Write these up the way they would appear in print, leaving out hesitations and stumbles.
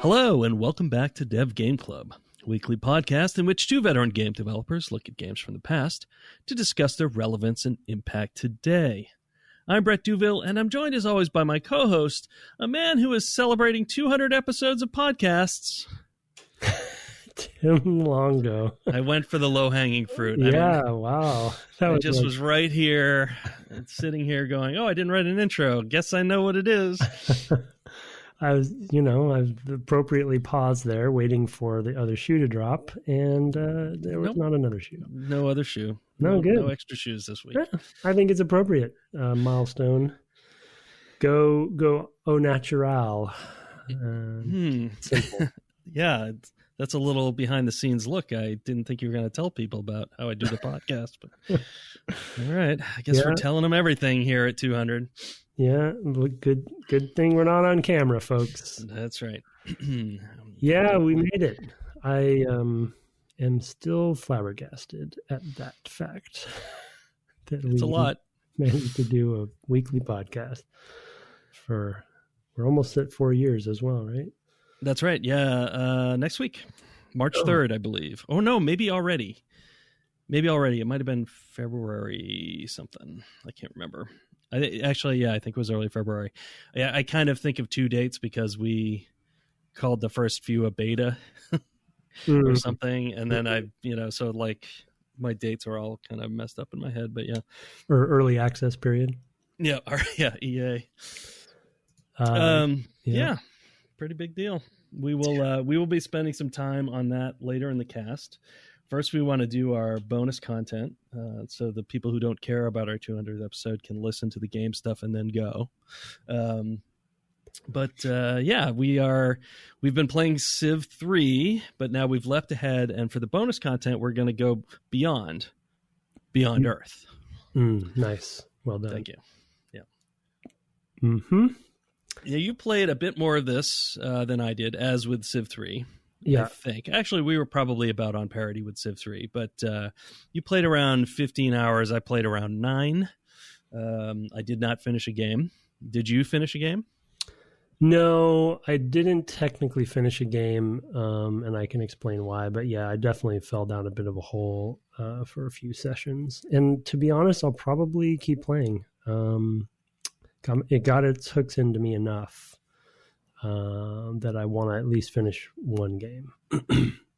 Hello, and welcome back to Dev Game Club, a weekly podcast in which two veteran game developers look at games from the past to discuss their relevance and impact today. I'm Brett Douville, and I'm joined as always by my co-host, a man who is celebrating 200 episodes of podcasts. Tim Longo. I went for the low-hanging fruit. Wow. I was right here, sitting here going, oh, I didn't write an intro. Guess I know what it is. I've appropriately paused there, waiting for the other shoe to drop, and there was not another shoe. No other shoe. No, good. No extra shoes this week. Yeah, I think it's appropriate. Milestone. Go au natural. Simple. Yeah, that's a little behind the scenes look. I didn't think you were going to tell people about how I do the podcast, but all right. I guess we're telling them everything here at 200. Yeah, good thing we're not on camera, folks. That's right. Yeah, we made it. I am still flabbergasted at that fact. It's a lot. Managed to do a weekly podcast we're almost at 4 years as well, right? That's right. Yeah, next week, March 3rd, I believe. Oh no, maybe already. It might have been February something. I can't remember. I think it was early February. I kind of think of two dates because we called the first few a beta or something. And then so like my dates are all kind of messed up in my head, but yeah. Or early access period. Yeah. EA. Yeah. Pretty big deal. We will be spending some time on that later in the cast. First, we want to do our bonus content, so the people who don't care about our 200th episode can listen to the game stuff and then go. We've been playing Civ III, but now we've leapt ahead, and for the bonus content, we're going to go beyond Earth. Nice. Well done. Thank you. Yeah. Mm-hmm. Yeah, you played a bit more of this than I did, as with Civ III. Yeah. I think. Actually, we were probably about on parity with Civ 3, but you played around 15 hours. I played around 9. I did not finish a game. Did you finish a game? No, I didn't technically finish a game, and I can explain why. But yeah, I definitely fell down a bit of a hole for a few sessions. And to be honest, I'll probably keep playing. It got its hooks into me enough that I want to at least finish one game.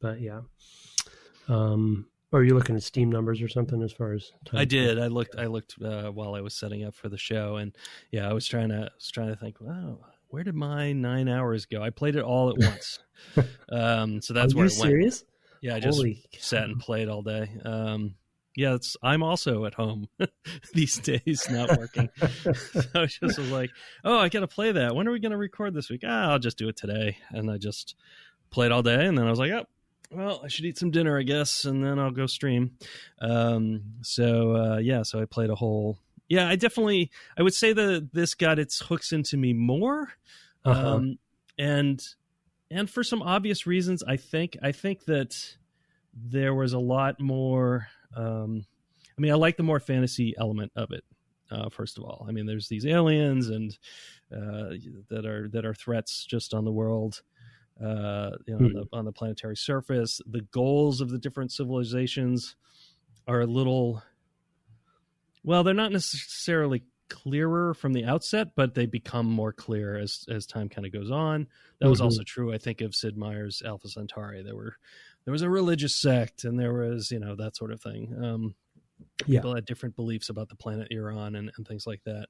But yeah. Are you looking at Steam numbers or something as far as time? I did. I looked while I was setting up for the show, and yeah, I was trying to think, wow, where did my 9 hours go? I played it all at once. So that's where it went. Are you serious? Yeah, I just sat and played all day. Yeah, I'm also at home these days, not working. So I just was like, oh, I got to play that. When are we going to record this week? I'll just do it today. And I just played all day. And then I was like, oh, well, I should eat some dinner, I guess, and then I'll go stream. So I played a whole... Yeah, I would say that this got its hooks into me more. And for some obvious reasons, I think that there was a lot more... I like the more fantasy element of it. First of all, I mean, there's these aliens and that are threats just on the world, on the planetary surface. The goals of the different civilizations are a little, well, they're not necessarily clearer from the outset, but they become more clear as time kind of goes on. That was also true, I think, of Sid Meier's Alpha Centauri. There was a religious sect, and there was, that sort of thing. People had different beliefs about the planet you're on and things like that.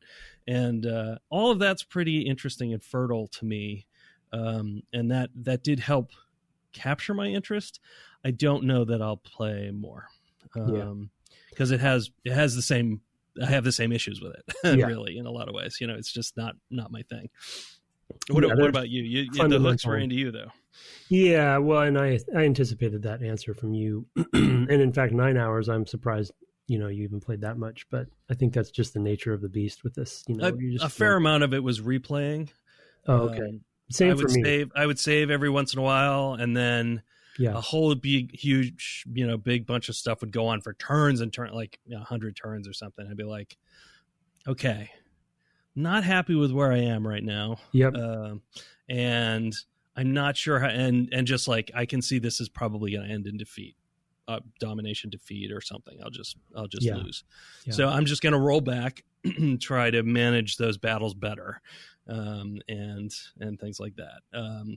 And all of that's pretty interesting and fertile to me. And that did help capture my interest. I don't know that I'll play more because I have the same issues with it, really, in a lot of ways. It's just not my thing. What about you? The hooks were into you, though. Yeah, well, and I anticipated that answer from you. And in fact, 9 hours, I'm surprised, you even played that much. But I think that's just the nature of the beast with this. A fair amount of it was replaying. Oh, okay. Same for me. I would save every once in a while, and then a whole huge, big bunch of stuff would go on for turns and like 100 turns or something. I'd be like, okay, not happy with where I am right now. Yep. And I'm not sure how, and just like I can see this is probably going to end in defeat, domination defeat or something. I'll just lose. Yeah. So I'm just going to roll back, try to manage those battles better, and things like that.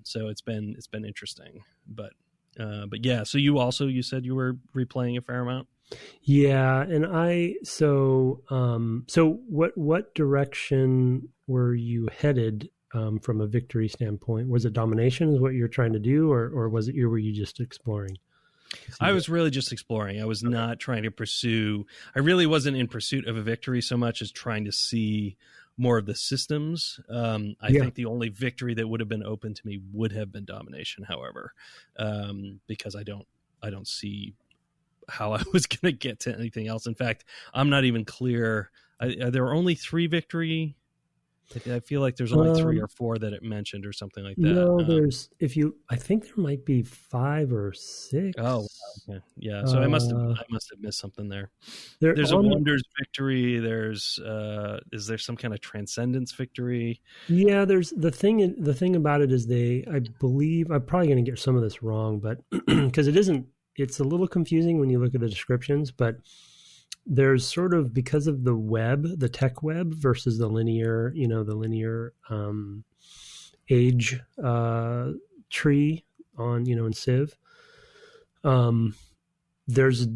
So it's been interesting, but yeah. So you said you were replaying a fair amount. Yeah, and so what direction were you headed from a victory standpoint? Was it domination is what you're trying to do, or were you just exploring? I was really just exploring. I was not trying to pursue. I really wasn't in pursuit of a victory so much as trying to see more of the systems. I think the only victory that would have been open to me would have been domination, however, because I don't see how I was going to get to anything else. In fact, I'm not even clear. There are only 3 victory. I feel like there's only 3 or 4 that it mentioned or something like that. No, I think there might be 5 or 6. Oh, okay. Yeah. So I must have missed something there. There's a wonders victory. Is there some kind of transcendence victory? Yeah, there's the thing about it is I believe I'm probably going to get some of this wrong, but because it's a little confusing when you look at the descriptions, but there's sort of, because of the tech web versus the linear age tree on, in Civ. There's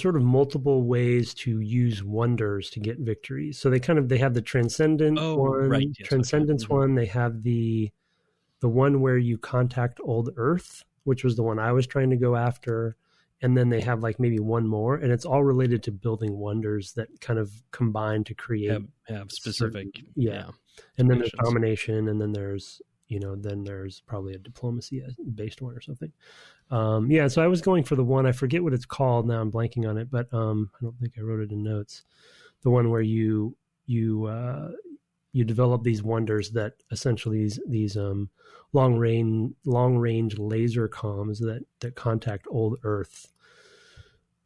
sort of multiple ways to use wonders to get victories. So they have the transcendent one, right, yes, transcendence one. They have the one where you contact old Earth, which was the one I was trying to go after. And then they have like maybe one more, and it's all related to building wonders that kind of combine to create have specific. And then there's domination, and then there's probably a diplomacy based one or something. So I was going for the one, I forget what it's called now, I'm blanking on it, but I don't think I wrote it in notes. The one where you develop these wonders that essentially these long range laser comms that contact old Earth.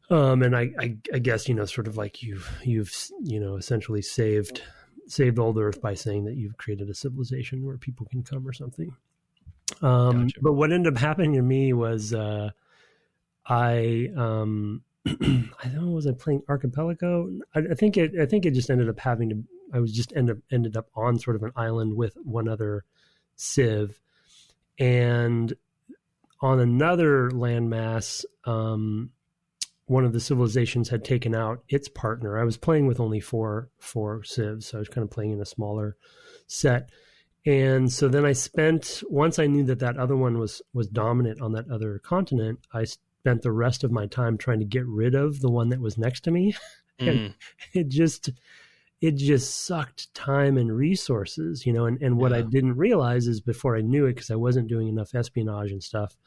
And I guess, sort of like you've essentially saved old Earth by saying that you've created a civilization where people can come or something. Gotcha. But what ended up happening to me was I don't know, was I playing Archipelago? I think it just ended up ended up on sort of an island with one other Civ, and on another landmass, one of the civilizations had taken out its partner. I was playing with only four civs, so I was kind of playing in a smaller set. And so then once I knew that other one was dominant on that other continent, I spent the rest of my time trying to get rid of the one that was next to me. And it just sucked time and resources, and what I didn't realize is, before I knew it, because I wasn't doing enough espionage and stuff,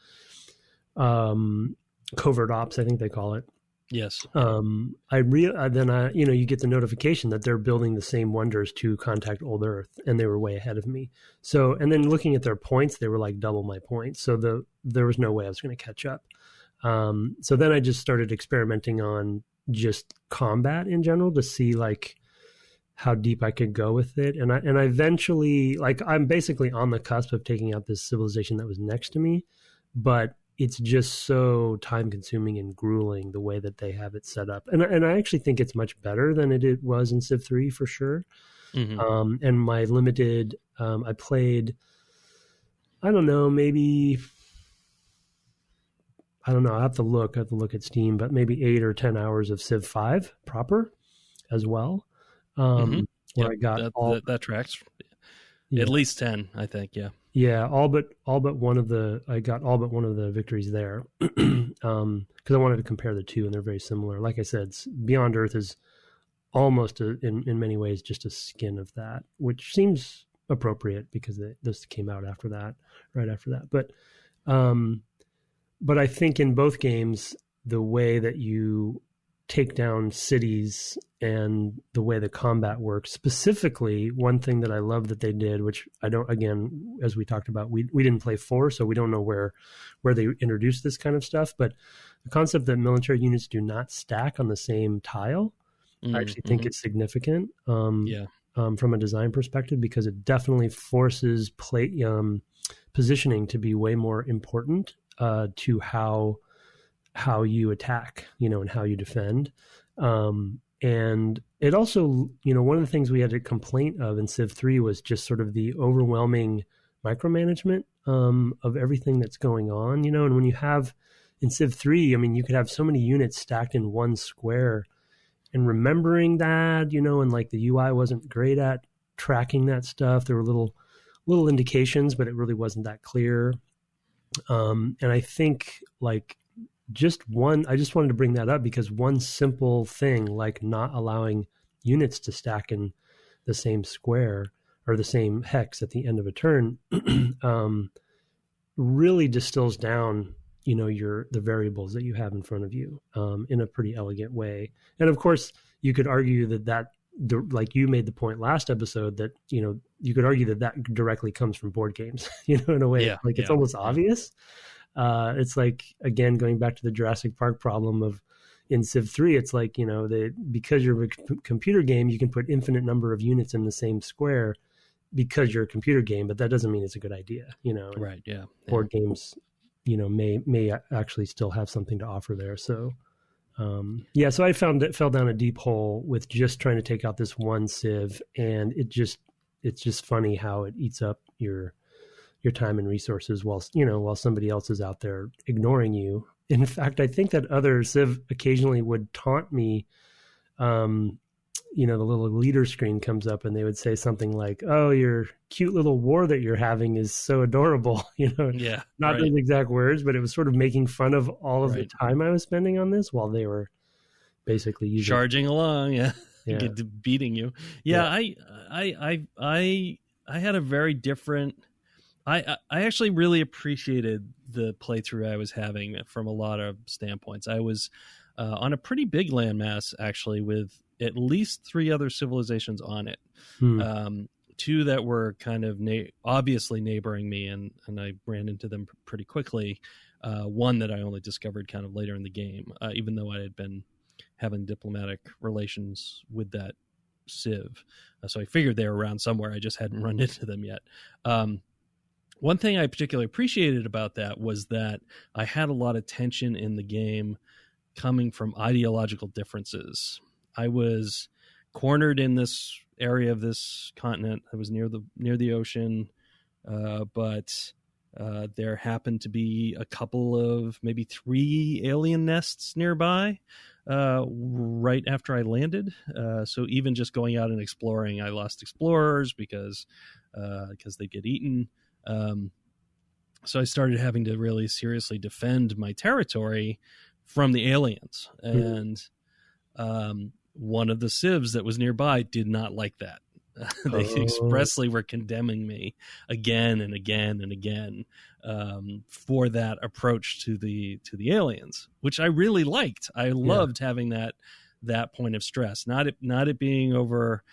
covert ops, I think they call it. Yes. Then you get the notification that they're building the same wonders to contact old Earth, and they were way ahead of me. So, and then looking at their points, they were like double my points. So there was no way I was going to catch up. So then I just started experimenting on just combat in general to see like how deep I could go with it. And I eventually, like, I'm basically on the cusp of taking out this civilization that was next to me, but it's just so time consuming and grueling the way that they have it set up. And I actually think it's much better than it was in Civ III for sure. Mm-hmm. And my limited, I played, I don't know, maybe, I don't know, I have to look at Steam, but maybe 8 or 10 hours of Civ 5 proper as well. Where I got that tracks. Yeah. At least 10, I think. Yeah. Yeah. I got all but one of the victories there. Cause I wanted to compare the two, and they're very similar. Like I said, Beyond Earth is almost in many ways just a skin of that, which seems appropriate because this came out right after that. But I think in both games, the way that you take down cities and the way the combat works, specifically, one thing that I love that they did, which I don't, again, as we talked about, we didn't play 4, so we don't know where they introduced this kind of stuff, but the concept that military units do not stack on the same tile, I actually think it's significant from a design perspective, because it definitely forces positioning to be way more important to how you attack, and how you defend. And it also, one of the things we had a complaint of in Civ 3 was just sort of the overwhelming micromanagement of everything that's going on, and when you have in Civ 3, you could have so many units stacked in one square, and remembering that, and like the UI wasn't great at tracking that stuff. There were little indications, but it really wasn't that clear. And I think I just wanted to bring that up because one simple thing, like not allowing units to stack in the same square or the same hex at the end of a turn, really distills down, the variables that you have in front of you in a pretty elegant way. And of course, you could argue that like you made the point last episode that, you could argue that directly comes from board games, in a way, it's almost obvious. It's like, again, going back to the Jurassic Park problem of in Civ 3, it's like, because you're a computer game, you can put infinite number of units in the same square because you're a computer game, but that doesn't mean it's a good idea, Right. Yeah. Board games, may actually still have something to offer there. So, so I fell down a deep hole with just trying to take out this one Civ, and it's just funny how it eats up your time and resources while somebody else is out there ignoring you. In fact, I think that other Civ occasionally would taunt me. The little leader screen comes up and they would say something like, "Oh, your cute little war that you're having is so adorable." Yeah, not right. those exact words, but it was sort of making fun of all of the time I was spending on this while they were basically charging along, beating you. I had a very different. I actually really appreciated the playthrough I was having from a lot of standpoints. I was on a pretty big landmass, actually, with at least 3 other civilizations on it. 2 that were kind of obviously neighboring me, and I ran into them pretty quickly. 1 that I only discovered kind of later in the game, even though I had been having diplomatic relations with that civ. So I figured they were around somewhere. I just hadn't run into them yet. One thing I particularly appreciated about that was that I had a lot of tension in the game coming from ideological differences. I was cornered in this area of this continent. I was near the ocean, but there happened to be a couple of maybe 3 alien nests nearby right after I landed. So even just going out and exploring, I lost explorers because they get eaten. So I started having to really seriously defend my territory from the aliens. And one of the civs that was nearby did not like that. They expressly were condemning me again and again and again for that approach to the aliens, which I really liked. I loved having that point of stress, not it being over,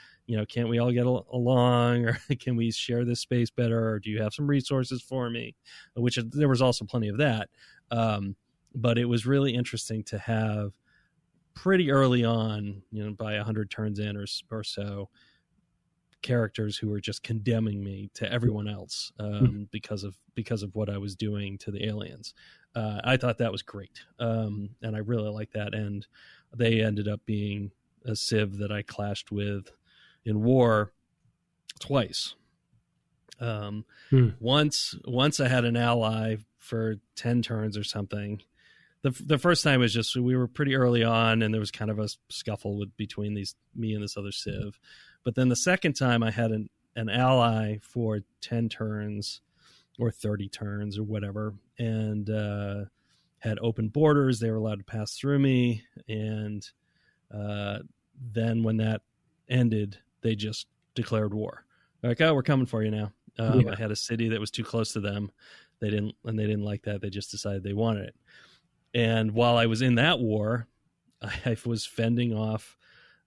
can't we all get along, or can we share this space better, or do you have some resources for me, which there was also plenty of that. But it was really interesting to have pretty early on, by 100 turns in or so, characters who were just condemning me to everyone else because of what I was doing to the aliens. I thought that was great, and I really liked that. And they ended up being a civ that I clashed with in war twice. Once I had an ally for 10 turns or something. The first time was just, we were pretty early on, and there was kind of a scuffle between me and this other civ. But then the second time I had an ally for 10 turns or 30 turns or whatever, and had open borders. They were allowed to pass through me. And then when that ended, they just declared war. They're like, "Oh, we're coming for you now." I had a city that was too close to them. They didn't like that. They just decided they wanted it. And while I was in that war, I was fending off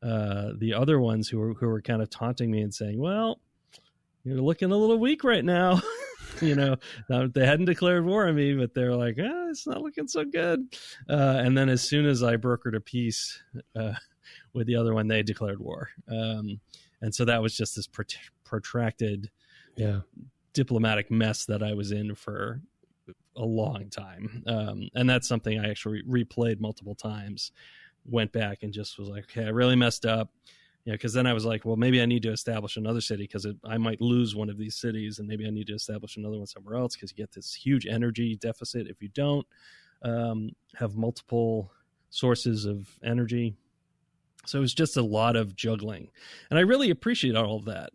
the other ones who were kind of taunting me and saying, "Well, you're looking a little weak right now." They hadn't declared war on me, but they're like, "It's not looking so good." And then as soon as I brokered a peace with the other one, they declared war. And so that was just this protracted diplomatic mess that I was in for a long time. And that's something I actually replayed multiple times, went back and just was like, okay, I really messed up. Because then I was like, well, maybe I need to establish another city because I might lose one of these cities, and maybe I need to establish another one somewhere else because you get this huge energy deficit if you don't have multiple sources of energy. So it was just a lot of juggling, and I really appreciate all of that.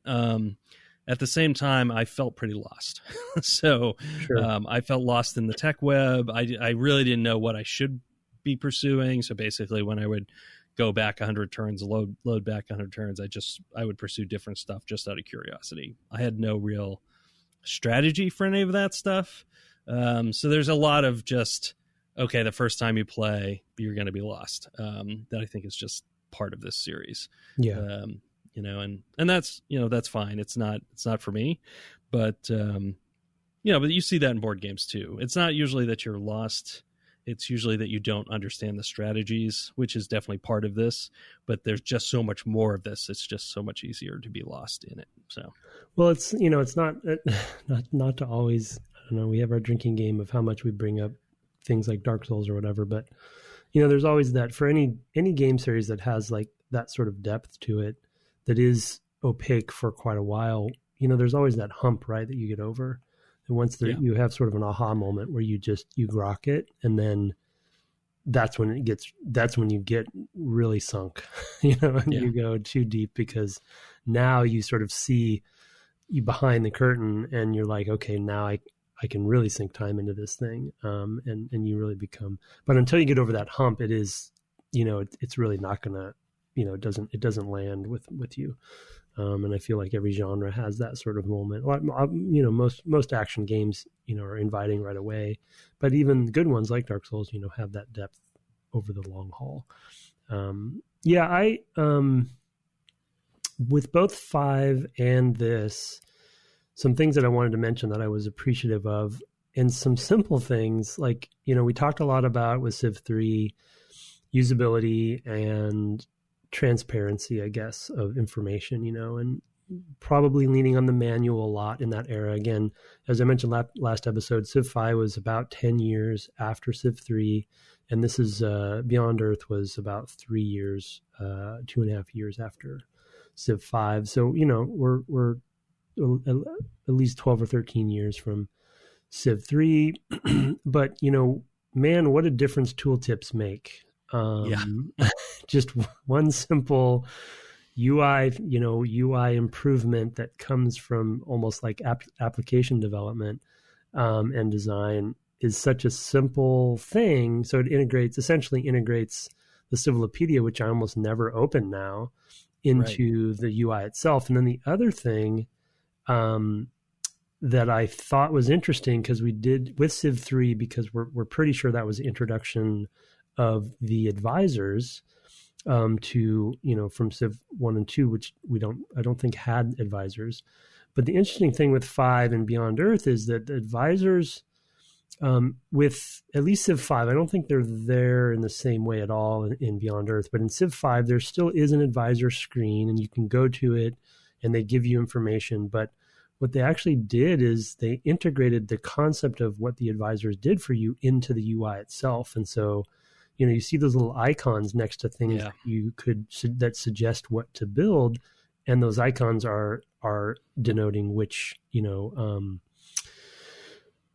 At the same time, I felt pretty lost. So Sure. I felt lost in the tech web. I really didn't know what I should be pursuing. So basically, when I would go back 100 turns, load back 100 turns, I would pursue different stuff just out of curiosity. I had no real strategy for any of that stuff. So there's a lot of just, okay, the first time you play, you're going to be lost. That I think is just part of this series. Yeah. And that's, that's fine. It's not for me, but but you see that in board games too. It's not usually that you're lost. It's usually that you don't understand the strategies, which is definitely part of this, but there's just so much more of this. It's just so much easier to be lost in it. So, well, it's, it's not to always, I don't know, we have our drinking game of how much we bring up things like Dark Souls or whatever, but there's always that for any game series that has like that sort of depth to it, that is opaque for quite a while, there's always that hump, right, that you get over. And once you have sort of an aha moment where you grok it, and then that's when you get really sunk, you go too deep, because now you sort of see you behind the curtain and you're like, okay, now I can really sink time into this thing. And you really become, but until you get over that hump, it is, it's really not gonna, it doesn't land with you. And I feel like every genre has that sort of moment. Most action games, are inviting right away, but even good ones like Dark Souls, have that depth over the long haul. I with both 5 and this, some things that I wanted to mention that I was appreciative of, and some simple things like, we talked a lot about with Civ III usability and transparency, I guess, of information, and probably leaning on the manual a lot in that era. Again, as I mentioned last episode, Civ V was about 10 years after Civ III, and this is Beyond Earth was about 3 years, 2.5 years after Civ V. So, we're at least 12 or 13 years from Civ III. But, man, what a difference tooltips make. Just one simple UI improvement that comes from almost like application development and design is such a simple thing. So it essentially integrates the Civilopedia, which I almost never open now, into the UI itself. And then the other thing that I thought was interesting, because we did with Civ III, because we're pretty sure that was the introduction of the advisors to, from Civ 1 and 2, which I don't think had advisors. But the interesting thing with 5 and Beyond Earth is that the advisors, with at least Civ 5, I don't think they're there in the same way at all in Beyond Earth, but in Civ 5, there still is an advisor screen, and you can go to it and they give you information. But what they actually did is they integrated the concept of what the advisors did for you into the UI itself. And so, you see those little icons next to things that suggest what to build, and those icons are denoting which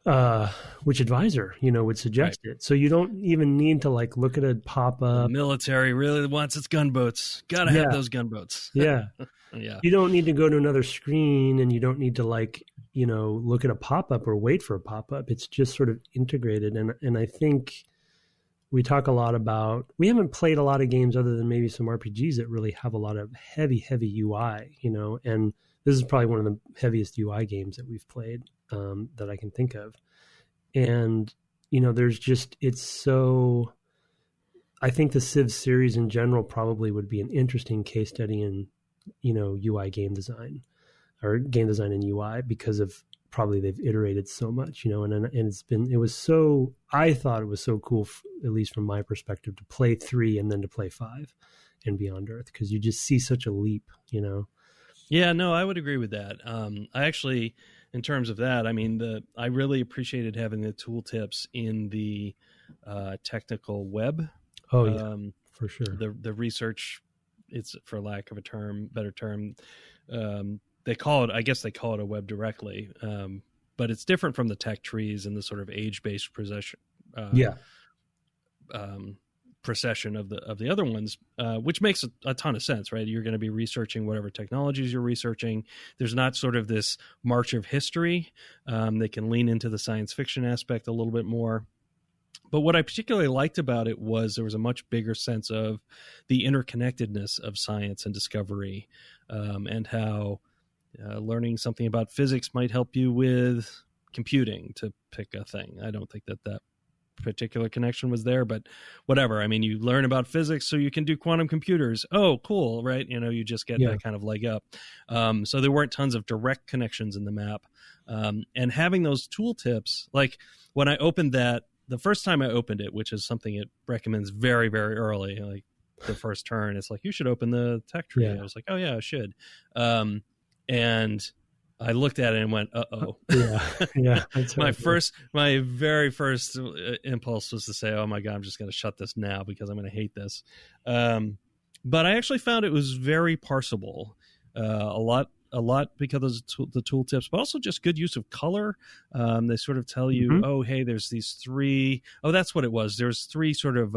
advisor would suggest it. So you don't even need to like look at a pop up. The military really wants its gunboats. Gotta have those gunboats. Yeah. You don't need to go to another screen, and you don't need to like look at a pop up or wait for a pop up. It's just sort of integrated, and I think. We talk a lot about, we haven't played a lot of games other than maybe some RPGs that really have a lot of heavy UI, and this is probably one of the heaviest UI games that we've played that I can think of. And, there's just, it's so, I think the Civ series in general probably would be an interesting case study in, UI game design, or game design in UI, because of probably they've iterated so much, and I thought it was so cool, at least from my perspective, to play 3 and then to play 5 and Beyond Earth, because you just see such a leap, Yeah, no, I would agree with that. I actually, in terms of that, I mean, I really appreciated having the tooltips in the technical web. Oh, yeah, for sure. The research, it's for lack of better term, they call it a web directly, but it's different from the tech trees and the sort of age-based procession. Procession of the other ones, which makes a ton of sense, right? You're going to be researching whatever technologies you're researching. There's not sort of this march of history. They can lean into the science fiction aspect a little bit more. But what I particularly liked about it was there was a much bigger sense of the interconnectedness of science and discovery, and how learning something about physics might help you with computing, to pick a thing. I don't think that particular connection was there, but whatever. I mean, you learn about physics so you can do quantum computers. Oh, cool, right? You just get that kind of leg up. So there weren't tons of direct connections in the map. And having those tooltips, like when I opened that, the first time I opened it, which is something it recommends very, very early, like the first turn, it's like, you should open the tech tree. I was like, oh yeah, I should. And I looked at it and went, uh-oh. Yeah. My very first impulse was to say, oh my God, I'm just going to shut this now because I'm going to hate this. But I actually found it was very parsable, a lot because of the tooltips, but also just good use of color. They sort of tell you, oh, hey, there's these three. Oh, that's what it was. There's three sort of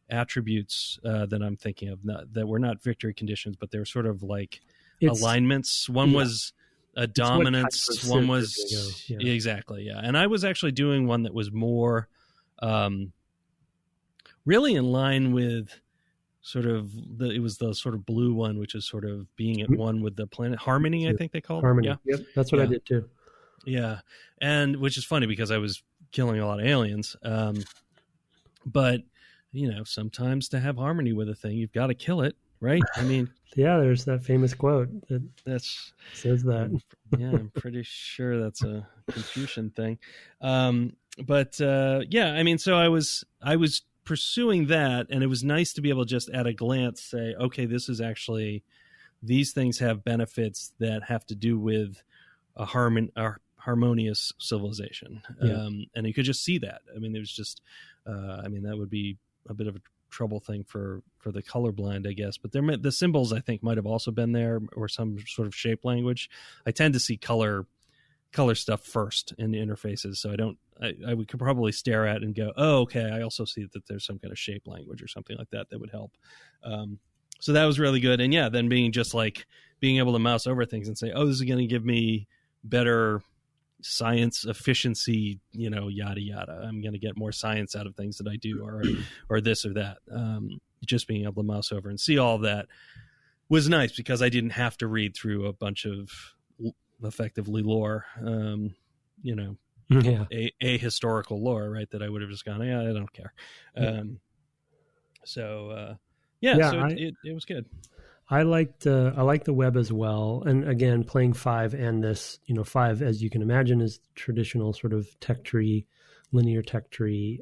attributes that I'm thinking of, that were not victory conditions, but they were sort of like alignments. One was a dominance, one was exactly, yeah. And I was actually doing one that was more really in line with sort of it was the sort of blue one, which is sort of being at one with the planet. Harmony, I think they called Harmony. it. Yep, that's what I did too. Yeah, and which is funny because I was killing a lot of aliens. But sometimes to have harmony with a thing, you've got to kill it, right? I mean, yeah, there's that famous quote that says that. I'm pretty sure that's a Confucian thing. But I mean, so I was pursuing that, and it was nice to be able to just at a glance say, okay, this is actually, these things have benefits that have to do with a harmonious civilization. And you could just see that. I mean, there's just, that would be a bit of a trouble thing for the colorblind, I guess, but the symbols I think might have also been there, or some sort of shape language. I tend to see color stuff first in the interfaces, so I could probably stare at and go, oh, okay, I also see that there's some kind of shape language or something like that would help. So that was really good. And then being able to mouse over things and say, oh, this is going to give me better science efficiency, yada yada. I'm going to get more science out of things that I do, or this or that. Just being able to mouse over and see all of that was nice, because I didn't have to read through a bunch of effectively lore, a historical lore, right? That I would have just gone, I don't care. So it was good. I liked the web as well. And again, playing 5 and this, 5, as you can imagine, is traditional sort of tech tree, linear tech tree,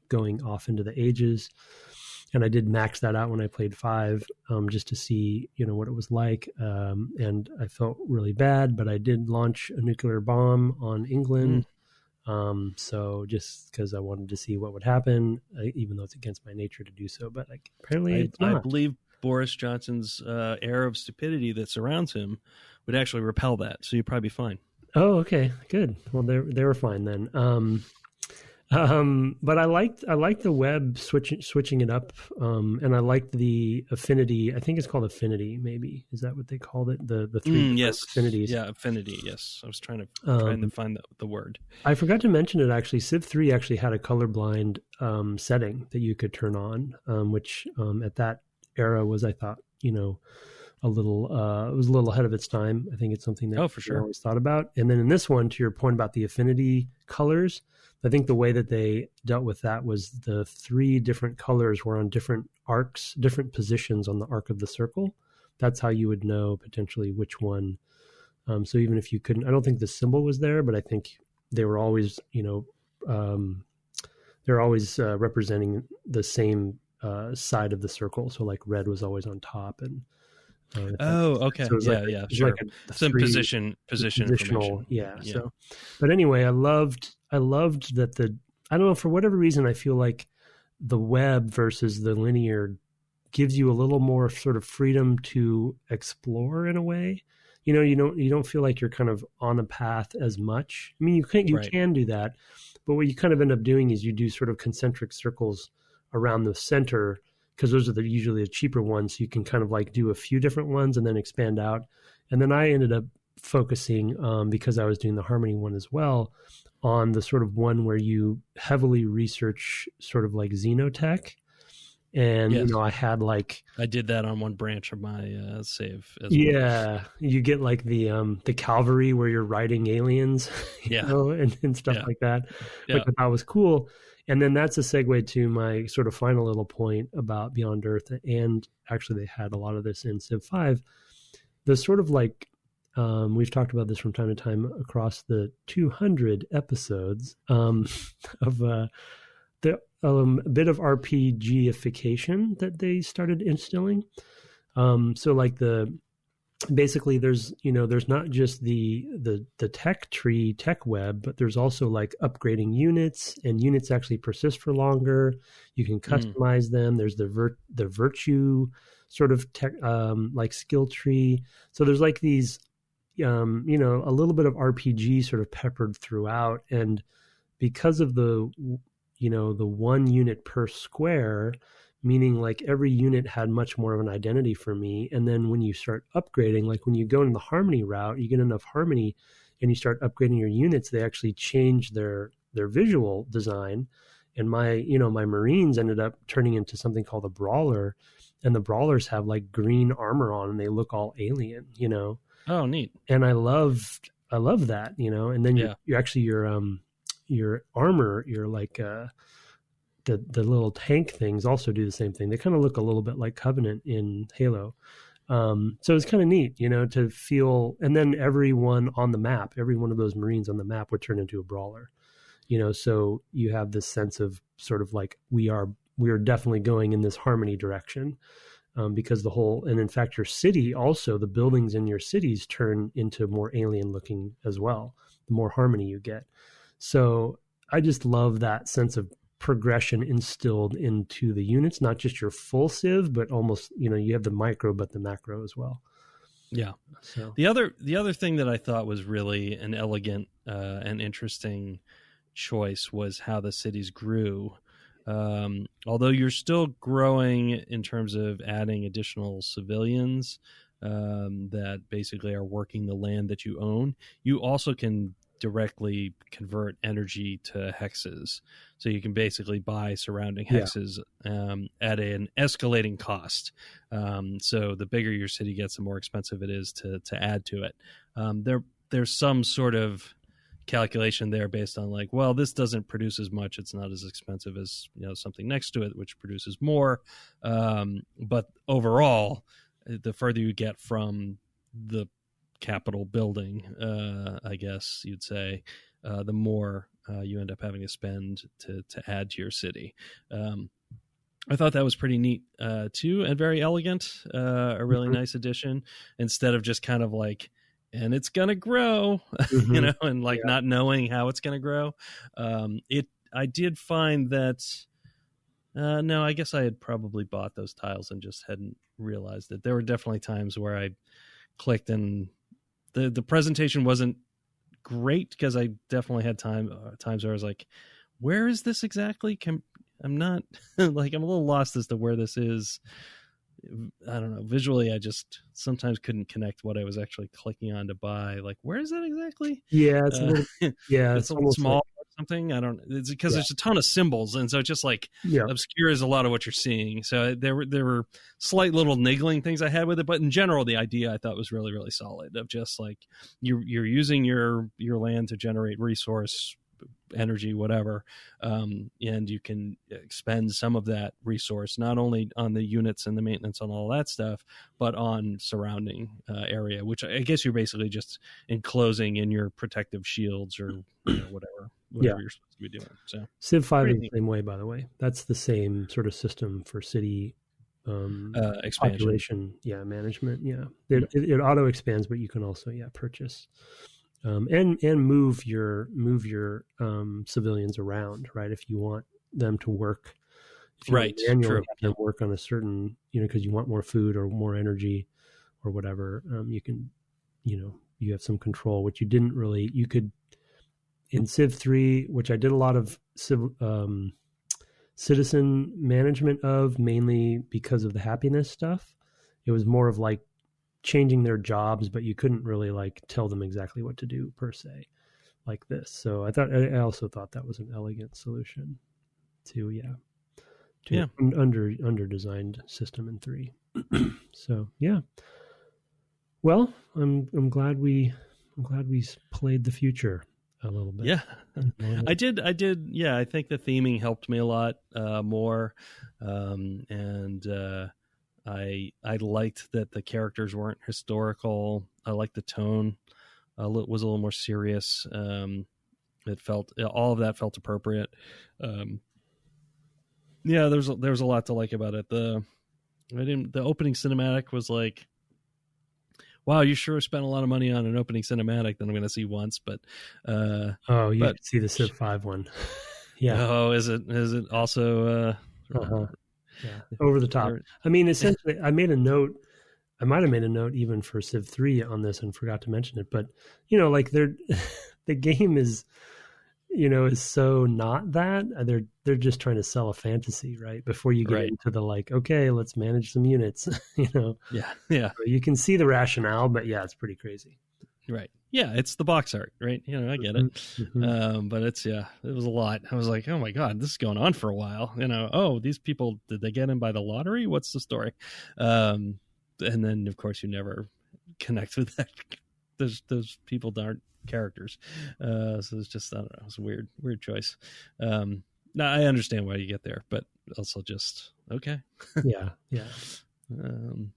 going off into the ages. And I did max that out when I played 5, just to see, what it was like. And I felt really bad, but I did launch a nuclear bomb on England. So just because I wanted to see what would happen, even though it's against my nature to do so, but apparently it's not. I believe Boris Johnson's air of stupidity that surrounds him would actually repel that. So you'd probably be fine. Oh, okay, good. Well, they were fine then. But I liked the web switching it up, and I liked the affinity. I think it's called affinity. Maybe is that what they called it? The three affinities. Yeah, affinity. Yes, I was trying to find the word. I forgot to mention it actually. Civ III actually had a colorblind setting that you could turn on, which at that era was, I thought, a little it was a little ahead of its time. I think it's something that for sure I always thought about. And then in this one, to your point about the affinity colors, I think the way that they dealt with that was the 3 different colors were on different arcs, different positions on the arc of the circle. That's how you would know potentially which one. So even if you couldn't, I don't think the symbol was there, but I think they were always, they're always representing the same side of the circle. So like red was always on top, and Okay. So it's Sure. like a Some position information. Yeah. So, but anyway, I loved that I don't know, for whatever reason, I feel like the web versus the linear gives you a little more sort of freedom to explore in a way. You don't feel like you're kind of on a path as much. I mean, you can do that, but what you kind of end up doing is you do sort of concentric circles around the center, because those are usually the cheaper ones. So you can kind of like do a few different ones and then expand out. And then I ended up focusing, because I was doing the harmony one as well, on the sort of one where you heavily research sort of like xenotech. And I had I did that on one branch of my save as well. You get like the cavalry where you're riding aliens, and stuff like that, which I thought was cool. And then that's a segue to my sort of final little point about Beyond Earth. And actually, they had a lot of this in Civ 5. The sort of like, we've talked about this from time to time across the 200 episodes of a bit of RPGification that they started instilling. So like basically there's not just the tech tree, tech web, but there's also like upgrading units, and units actually persist for longer. You can customize them. There's the virtue sort of tech, like skill tree. So there's like these, a little bit of RPG sort of peppered throughout. And because of the 1 unit per square, meaning like every unit had much more of an identity for me. And then when you start upgrading, like when you go in the harmony route, you get enough harmony and you start upgrading your units, they actually change their visual design. And my Marines ended up turning into something called a brawler, and the brawlers have like green armor on and they look all alien, Oh, neat. And I love that, and then you actually, your armor, your like the little tank things also do the same thing. They kind of look a little bit like Covenant in Halo. So it's kind of neat, to feel. And then every one on the map, every one of those Marines on the map would turn into a brawler. So you have this sense of sort of like we are definitely going in this harmony direction, because and in fact your city also, the buildings in your cities turn into more alien looking as well, the more harmony you get. So I just love that sense of progression instilled into the units, not just your full Civ, but almost, you have the micro, but the macro as well. Yeah. So the other thing that I thought was really an elegant and interesting choice was how the cities grew. Although you're still growing in terms of adding additional civilians that basically are working the land that you own, you also can directly convert energy to hexes. So you can basically buy surrounding hexes at an escalating cost. So the bigger your city gets, the more expensive it is to add to it. There's some sort of calculation there based on like, well, this doesn't produce as much. It's not as expensive as something next to it, which produces more. But overall, the further you get from the Capitol building, I guess you'd say, the more you end up having to spend to add to your city. I thought that was pretty neat too, and very elegant. A really nice addition, instead of just kind of like, and it's gonna grow, and like not knowing how it's gonna grow. I did find that. No, I guess I had probably bought those tiles and just hadn't realized it. There were definitely times where I clicked and the presentation wasn't great, because I definitely had times where I was like, where is this exactly? I'm not like, I'm a little lost as to where this is. I don't know. Visually, I just sometimes couldn't connect what I was actually clicking on to buy. Like, where is that exactly? Yeah, it's a little, it's a little small or something. I don't. It's because there's a ton of symbols, and so it just like obscures a lot of what you're seeing. So there were slight little niggling things I had with it, but in general, the idea I thought was really, really solid. Of just like you're using your land to generate resource, energy, whatever, and you can expend some of that resource not only on the units and the maintenance on all that stuff, but on surrounding area, which I guess you're basically just enclosing in your protective shields or whatever you're supposed to be doing. So Civ 5 is the same way, by the way. That's the same sort of system for city expansion. Population management. It auto expands, but you can also purchase and move your civilians around, right? If you want them to work, if you manually have them work on a certain, because you want more food or more energy or whatever, you can, you have some control, which you didn't really. You could in Civ III, which I did a lot of citizen management of, mainly because of the happiness stuff. It was more of like changing their jobs, but you couldn't really like tell them exactly what to do per se, like this. So I also thought that was an elegant solution to under designed system in 3. So well, I'm glad we played the future a little bit. Yeah, I did. Yeah, I think the theming helped me a lot more, and I liked that the characters weren't historical. I liked the tone; it was a little more serious. It felt, all of that felt appropriate. Yeah, there was a lot to like about it. The opening cinematic was like, wow, you sure spent a lot of money on an opening cinematic that I'm going to see once, but could see the Civ 5 one. Yeah. Oh, is it also over the top? I mean, essentially, I made a note. I might have made a note even for Civ 3 on this and forgot to mention it, but like the game is so not that. They're just trying to sell a fantasy, right? Before you get into the like, okay, let's manage some units, Yeah. So you can see the rationale, but it's pretty crazy. Right. Yeah, it's the box art, right? I get it. Mm-hmm. But it's, it was a lot. I was like, oh my God, this is going on for a while. Oh, these people, did they get in by the lottery? What's the story? And then of course you never connect with that. Those people aren't characters. So it's just, I don't know, it's a weird choice. Now I understand why you get there, but also just, okay. Yeah.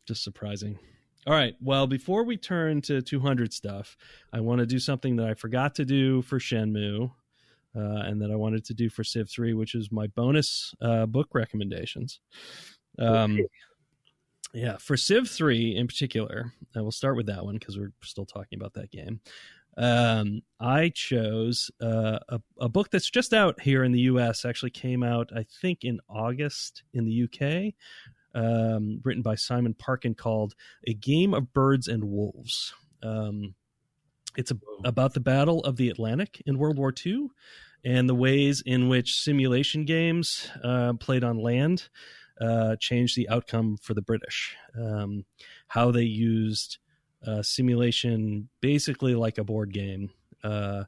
Just surprising. All right. Well, before we turn to 200 stuff, I want to do something that I forgot to do for Shenmue, and that I wanted to do for Civ 3, which is my bonus book recommendations. Yeah, for Civ 3 in particular, I will start with that one because we're still talking about that game. I chose a book that's just out here in the U.S. Actually came out, I think, in August in the UK. Written by Simon Parkin, called A Game of Birds and Wolves. It's about the Battle of the Atlantic in World War II and the ways in which simulation games played on land changed the outcome for the British. How they used simulation basically like a board game to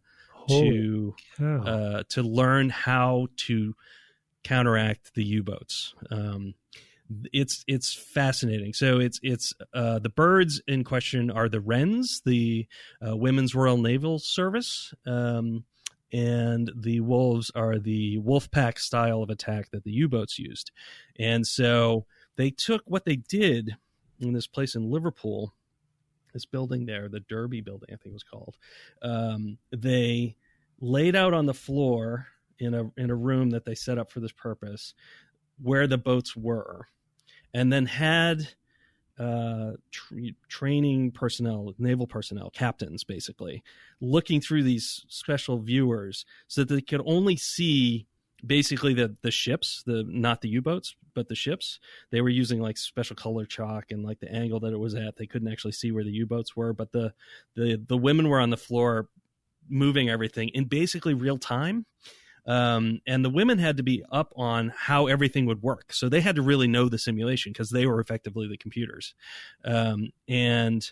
learn how to counteract the U-boats. It's fascinating. So it's the birds in question are the Wrens, the Women's Royal Naval Service, and the wolves are the wolf pack style of attack that the U-boats used. And so they took what they did in this place in Liverpool, this building there, the Derby building, I think it was called. They laid out on the floor in a room that they set up for this purpose where the boats were, and then had training personnel, naval personnel, captains, basically, looking through these special viewers so that they could only see basically the ships, not the U-boats, but the ships. They were using like special color chalk, and like the angle that it was at, they couldn't actually see where the U-boats were. But the women were on the floor moving everything in basically real time. And the women had to be up on how everything would work. So they had to really know the simulation because they were effectively the computers. And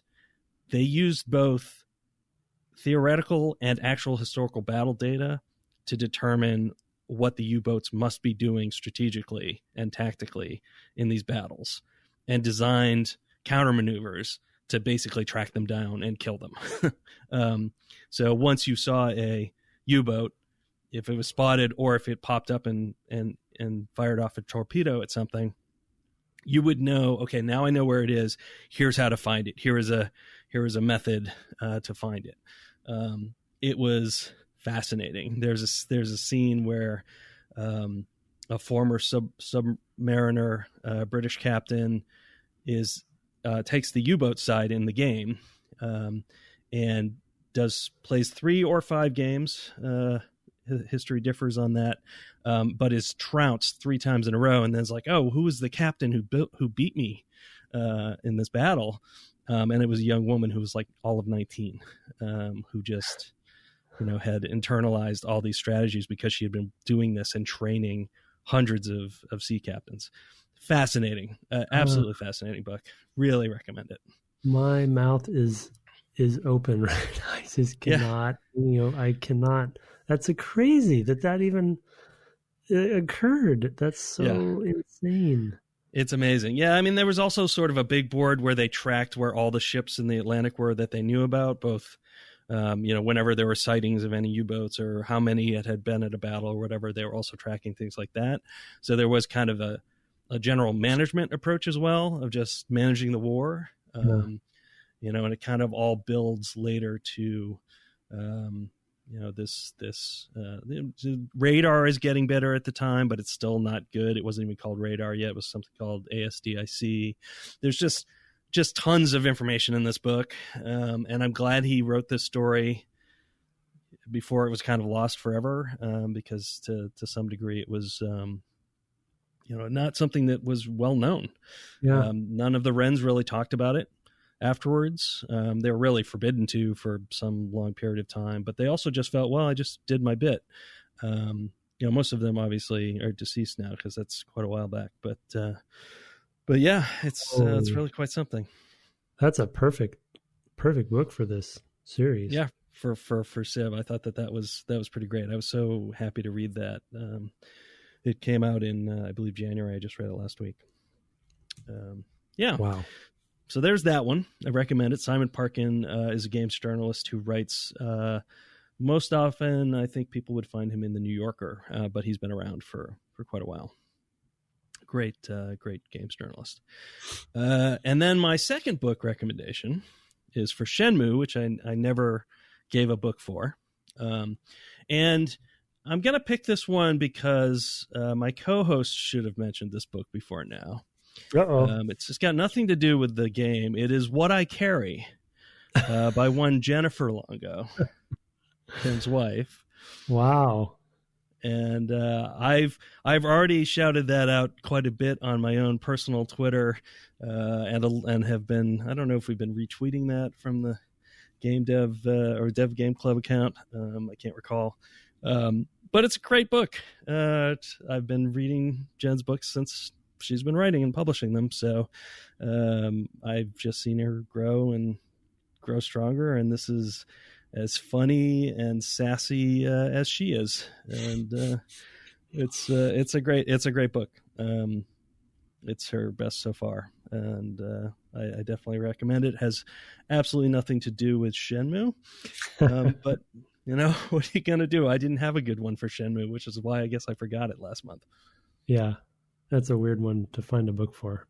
they used both theoretical and actual historical battle data to determine what the U-boats must be doing strategically and tactically in these battles, and designed counter maneuvers to basically track them down and kill them. So once you saw a U-boat, if it was spotted or if it popped up and fired off a torpedo at something, you would know, okay, now I know where it is. Here's how to find it. Here is a method to find it. It was fascinating. There's a scene where a former submariner, British captain, takes the U-boat side in the game, and plays 3 or 5 games. History differs on that, but is trounced 3 times in a row, and then it's like, oh, who was the captain who beat me in this battle? And it was a young woman who was like all of 19, who just had internalized all these strategies because she had been doing this and training hundreds of sea captains. Fascinating, absolutely fascinating book. Really recommend it. My mouth is open right now. I just cannot, I cannot. That's crazy that even occurred. That's so insane. It's amazing. Yeah, I mean, there was also sort of a big board where they tracked where all the ships in the Atlantic were that they knew about, both, whenever there were sightings of any U-boats or how many it had been at a battle or whatever. They were also tracking things like that. So there was kind of a general management approach as well of just managing the war. And it kind of all builds later to, this radar is getting better at the time, but it's still not good. It wasn't even called radar yet. It was something called ASDIC. There's just tons of information in this book. And I'm glad he wrote this story before it was kind of lost forever, because to some degree it was, not something that was well known. Yeah. None of the Wrens really talked about it afterwards. They were really forbidden to for some long period of time, but they also just felt, well, I just did my bit. Most of them obviously are deceased now because that's quite a while back, but yeah, it's really quite something. That's a perfect book for this series. Yeah. For Civ, I thought that was pretty great. I was so happy to read that. It came out in, I believe, January. I just read it last week. Yeah. Wow. So there's that one. I recommend it. Simon Parkin is a games journalist who writes, most often, I think people would find him in the New Yorker, but he's been around for quite a while. Great games journalist. And then my second book recommendation is for Shenmue, which I never gave a book for. And I'm going to pick this one because my co-host should have mentioned this book before now. It's just got nothing to do with the game. It is What I Carry by one Jennifer Longo, Tim's wife. Wow. And I've already shouted that out quite a bit on my own personal Twitter, and have been, I don't know if we've been retweeting that from the Game Dev or Dev Game Club account. I can't recall. But it's a great book. I've been reading Jen's books since she's been writing and publishing them. So I've just seen her grow stronger. And this is as funny and sassy as she is. And it's a great book. It's her best so far. And I definitely recommend it. It has absolutely nothing to do with Shenmue. But what are you going to do? I didn't have a good one for Shenmue, which is why I guess I forgot it last month. Yeah, that's a weird one to find a book for.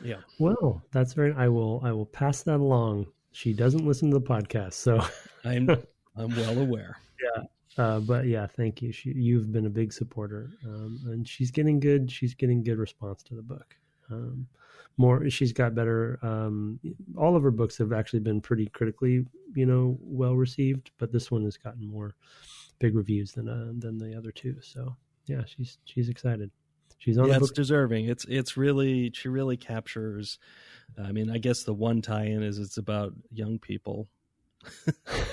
Yeah. Well, that's I will pass that along. She doesn't listen to the podcast, so I'm well aware. Yeah. But yeah, thank you. You've been a big supporter, and she's getting good response to the book. She's got better. All of her books have actually been pretty critically, well received, but this one has gotten more big reviews than the other two. So yeah, she's excited. She's on. Yeah, it's deserving. It's really, she really captures. I mean, I guess the one tie-in is it's about young people.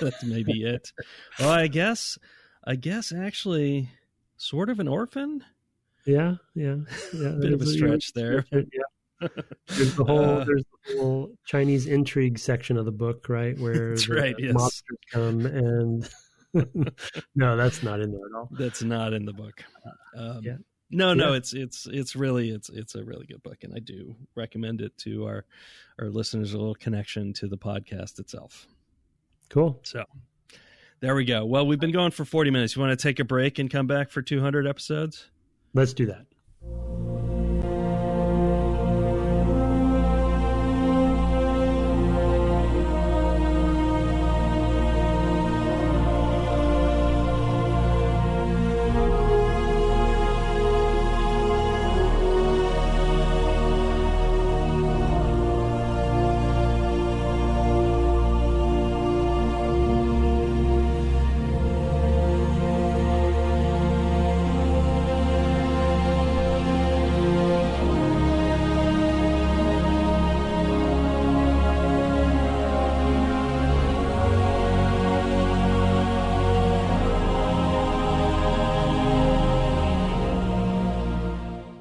That's maybe it. Well, I guess actually, sort of an orphan. Yeah. Bit of a stretch there. Yeah. There's the whole Chinese intrigue section of the book, right? Where that's right. Yes. Monsters come and no, that's not in there at all. That's not in the book. Yeah. No, it's a really good book, and I do recommend it to our listeners. A little connection to the podcast itself. Cool. So there we go. Well, we've been going for 40 minutes. You want to take a break and come back for 200 episodes? Let's do that.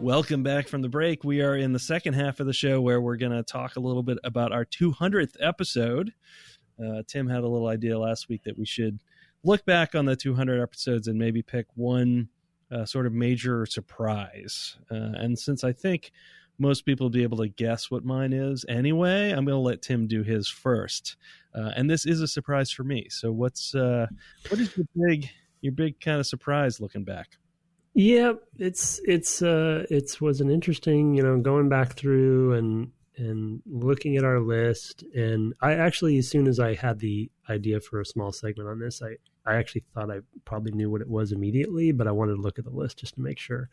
Welcome back from the break. We are in the second half of the show where we're going to talk a little bit about our 200th episode. Tim had a little idea last week that we should look back on the 200 episodes and maybe pick one sort of major surprise. And since I think most people will be able to guess what mine is anyway, I'm going to let Tim do his first. And this is a surprise for me. So what is your big kind of surprise looking back? Yeah, it was an interesting, going back through and looking at our list. And I actually, as soon as I had the idea for a small segment on this, I actually thought I probably knew what it was immediately, but I wanted to look at the list just to make sure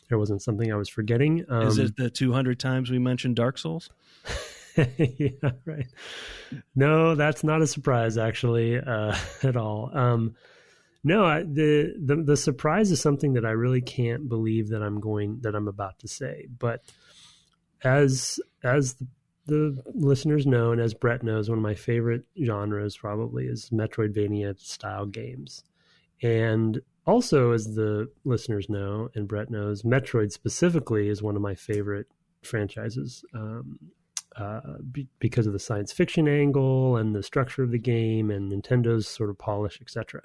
there wasn't something I was forgetting. Is it the 200 times we mentioned Dark Souls? Yeah, right. No, that's not a surprise actually at all. No, the surprise is something that I really can't believe that I'm about to say. But as the listeners know, and as Brett knows, one of my favorite genres probably is Metroidvania style games. And also, as the listeners know, and Brett knows, Metroid specifically is one of my favorite franchises because of the science fiction angle and the structure of the game and Nintendo's sort of polish, etc.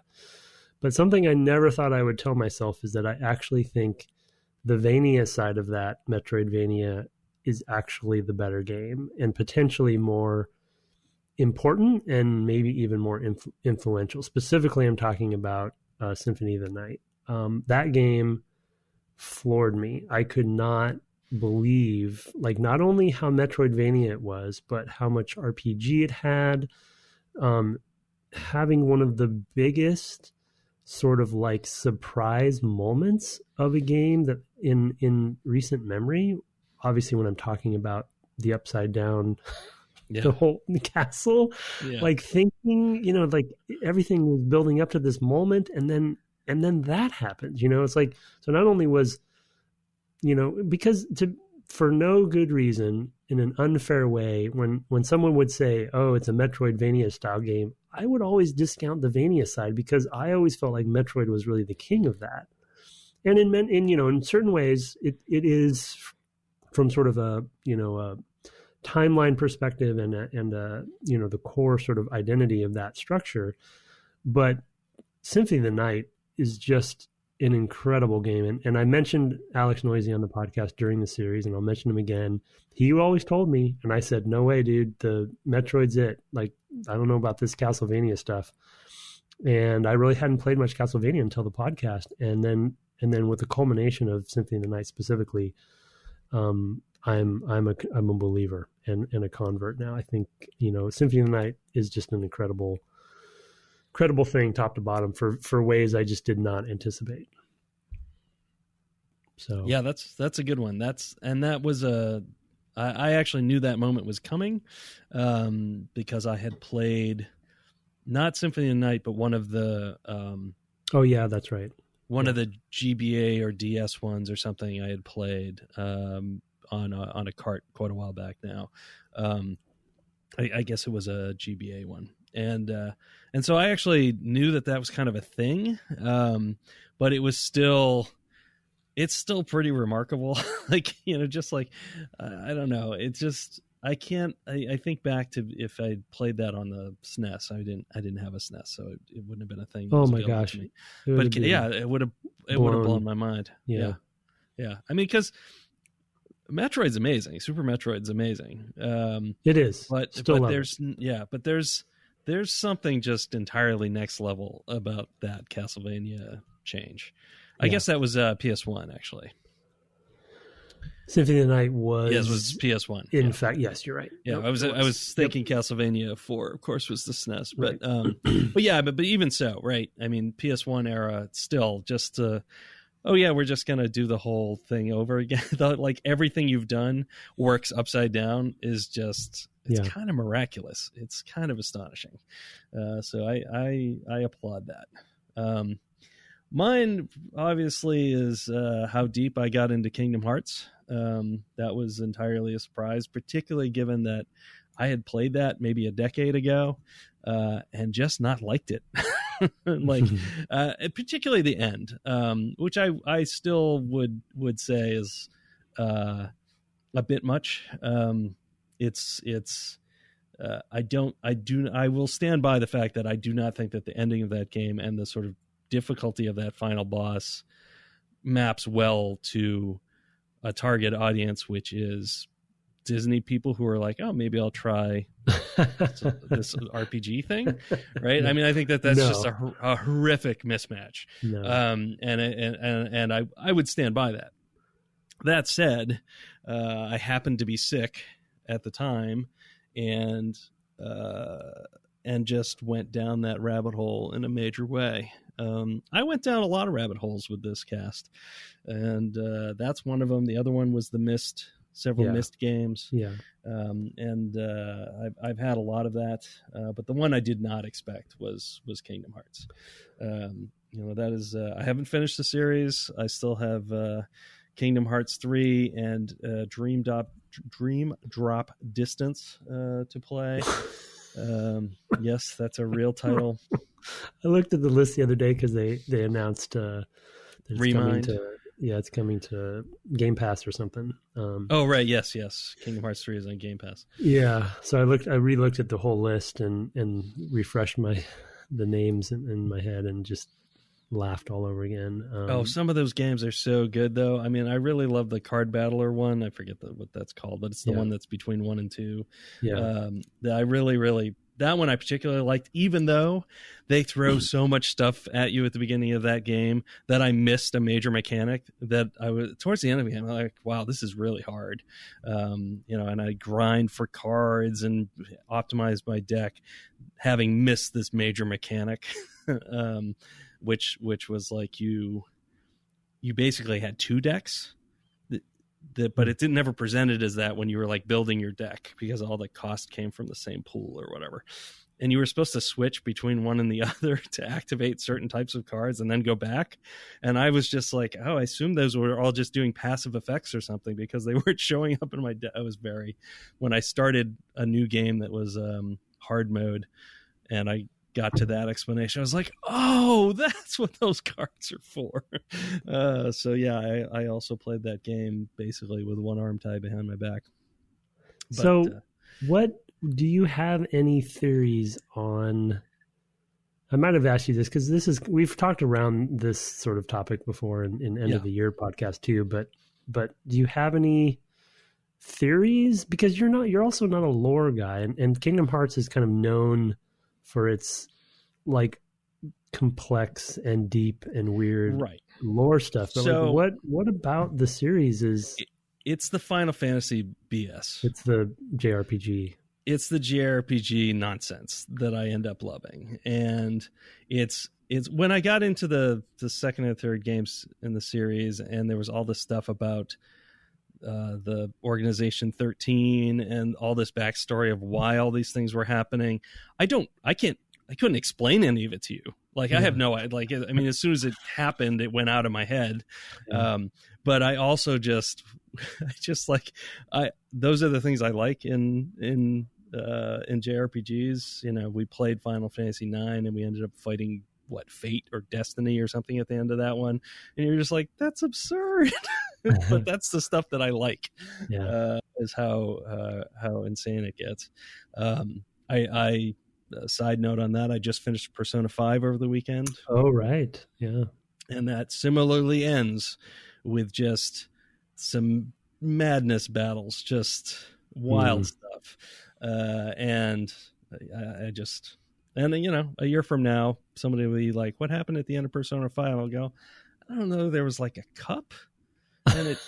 But something I never thought I would tell myself is that I actually think the Vania side of that, Metroidvania, is actually the better game and potentially more important and maybe even more influential. Specifically, I'm talking about Symphony of the Night. That game floored me. I could not believe, not only how Metroidvania it was, but how much RPG it had. Having one of the biggest sort of surprise moments of a game that in recent memory, obviously when I'm talking about the upside down, the whole castle, thinking, everything was building up to this moment and then that happens, it's so not only was, because for no good reason, in an unfair way, when someone would say, oh, it's a Metroidvania style game, I would always discount the Vania side because I always felt like Metroid was really the king of that. And in certain ways, it is from sort of a timeline perspective and the core sort of identity of that structure. But Symphony of the Night is just an incredible game. And I mentioned Alex Noisy on the podcast during the series, and I'll mention him again. He always told me, and I said, no way, dude, the Metroid's it. I don't know about this Castlevania stuff. And I really hadn't played much Castlevania until the podcast. And then with the culmination of Symphony of the Night specifically, I'm a believer and a convert now. I think, Symphony of the Night is just an incredible thing top to bottom for ways I just did not anticipate. So yeah, that's a good one. That was I actually knew that moment was coming because I had played not Symphony of the Night, but one of the oh yeah, that's right. One of the GBA or DS ones or something I had played on a cart quite a while back now. I guess it was a GBA one. And so I actually knew that was kind of a thing, but it's still pretty remarkable. I don't know. It's just, I think back to if I played that on the SNES. I didn't have a SNES, so it wouldn't have been a thing. Oh my gosh. But yeah, it would have blown my mind. Yeah. I mean, because Metroid's amazing. Super Metroid's amazing. It is. But there's something just entirely next level about that Castlevania change. I guess that was PS1 actually. Symphony of the Night was it was PS1. In fact, yes, you're right. Yeah, I was thinking Castlevania 4, of course, was the SNES, but right. but even so, right? I mean, PS1 era, still just we're just gonna do the whole thing over again. Everything you've done works upside down is just kind of miraculous. It's kind of astonishing. So I applaud that. Mine obviously is how deep I got into Kingdom Hearts. That was entirely a surprise, particularly given that I had played that maybe a decade ago and just not liked it. Particularly the end, which I still would say is a bit much. I will stand by the fact that I do not think that the ending of that game and the sort of difficulty of that final boss maps well to a target audience, which is Disney people who are like, oh, maybe I'll try this RPG thing, right? I mean, I think that's just a horrific mismatch. No. And I would stand by that. That said, I happened to be sick at the time, and just went down that rabbit hole in a major way. I went down a lot of rabbit holes with this cast, and that's one of them. The other one was the Myst. Several Myst games. Yeah. I've had a lot of that. But the one I did not expect was Kingdom Hearts. That is, I haven't finished the series. I still have Kingdom Hearts 3 and Dream Drop Distance to play. Yes, that's a real title. I looked at the list the other day because they announced that it's coming to Game Pass or something. Right, yes. Kingdom Hearts 3 is on Game Pass. Yeah, so I re-looked at the whole list and refreshed the names in my head and just laughed all over again. Some of those games are so good, though. I mean, I really love the Card Battler one. I forget what that's called, but it's the one that's between 1 and 2. Yeah, I really that one I particularly liked, even though they throw so much stuff at you at the beginning of that game that I missed a major mechanic that I was towards the end of the game. I'm like, wow, this is really hard. And I grind for cards and optimize my deck, having missed this major mechanic, which was like you basically had 2 decks. But it never presented as that when you were like building your deck, because all the cost came from the same pool or whatever. And you were supposed to switch between one and the other to activate certain types of cards and then go back. And I was just like, I assume those were all just doing passive effects or something, because they weren't showing up in my deck. When I started a new game that was hard mode and I got to that explanation, I was like, oh, that's what those cards are for. I also played that game basically with one arm tied behind my back. What do you have any theories on? I might have asked you this because we've talked around this sort of topic before in end of the year podcast too, but do you have any theories? Because you're also not a lore guy, and Kingdom Hearts is kind of known for its like complex and deep and weird lore stuff. But so, what about the series is it's the Final Fantasy BS. It's the JRPG. It's the JRPG nonsense that I end up loving. And it's when I got into the second and third games in the series, and there was all this stuff about the Organization 13 and all this backstory of why all these things were happening. I couldn't explain any of it to you. Like, I have no idea. Like, I mean, as soon as it happened, it went out of my head. But I also those are the things I like in JRPGs. We played Final Fantasy 9 and we ended up fighting Fate or Destiny or something at the end of that one. And you're just like, that's absurd. But that's the stuff that I like, is how insane it gets. Side note on that, I just finished Persona 5 over the weekend. Oh, right. Yeah. And that similarly ends with just some madness battles, just wild stuff. And a year from now, somebody will be like, what happened at the end of Persona 5? I'll go, I don't know. There was like a cup and it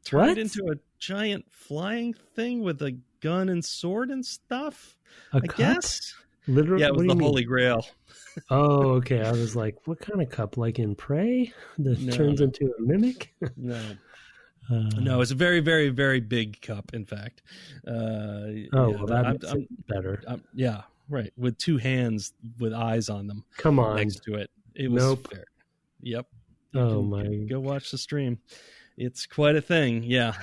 turned into a giant flying thing with a gun and sword and stuff. I guess. Literally, yeah, it was the Holy Grail. Oh, okay. I was like, what kind of cup? Like in Prey that turns into a mimic? No, it's a very, very, very big cup, in fact. That's better. Yeah, right. With 2 hands with eyes on them. Come on. Next to it. It was fair. Yep. You can go watch the stream. It's quite a thing. Yeah.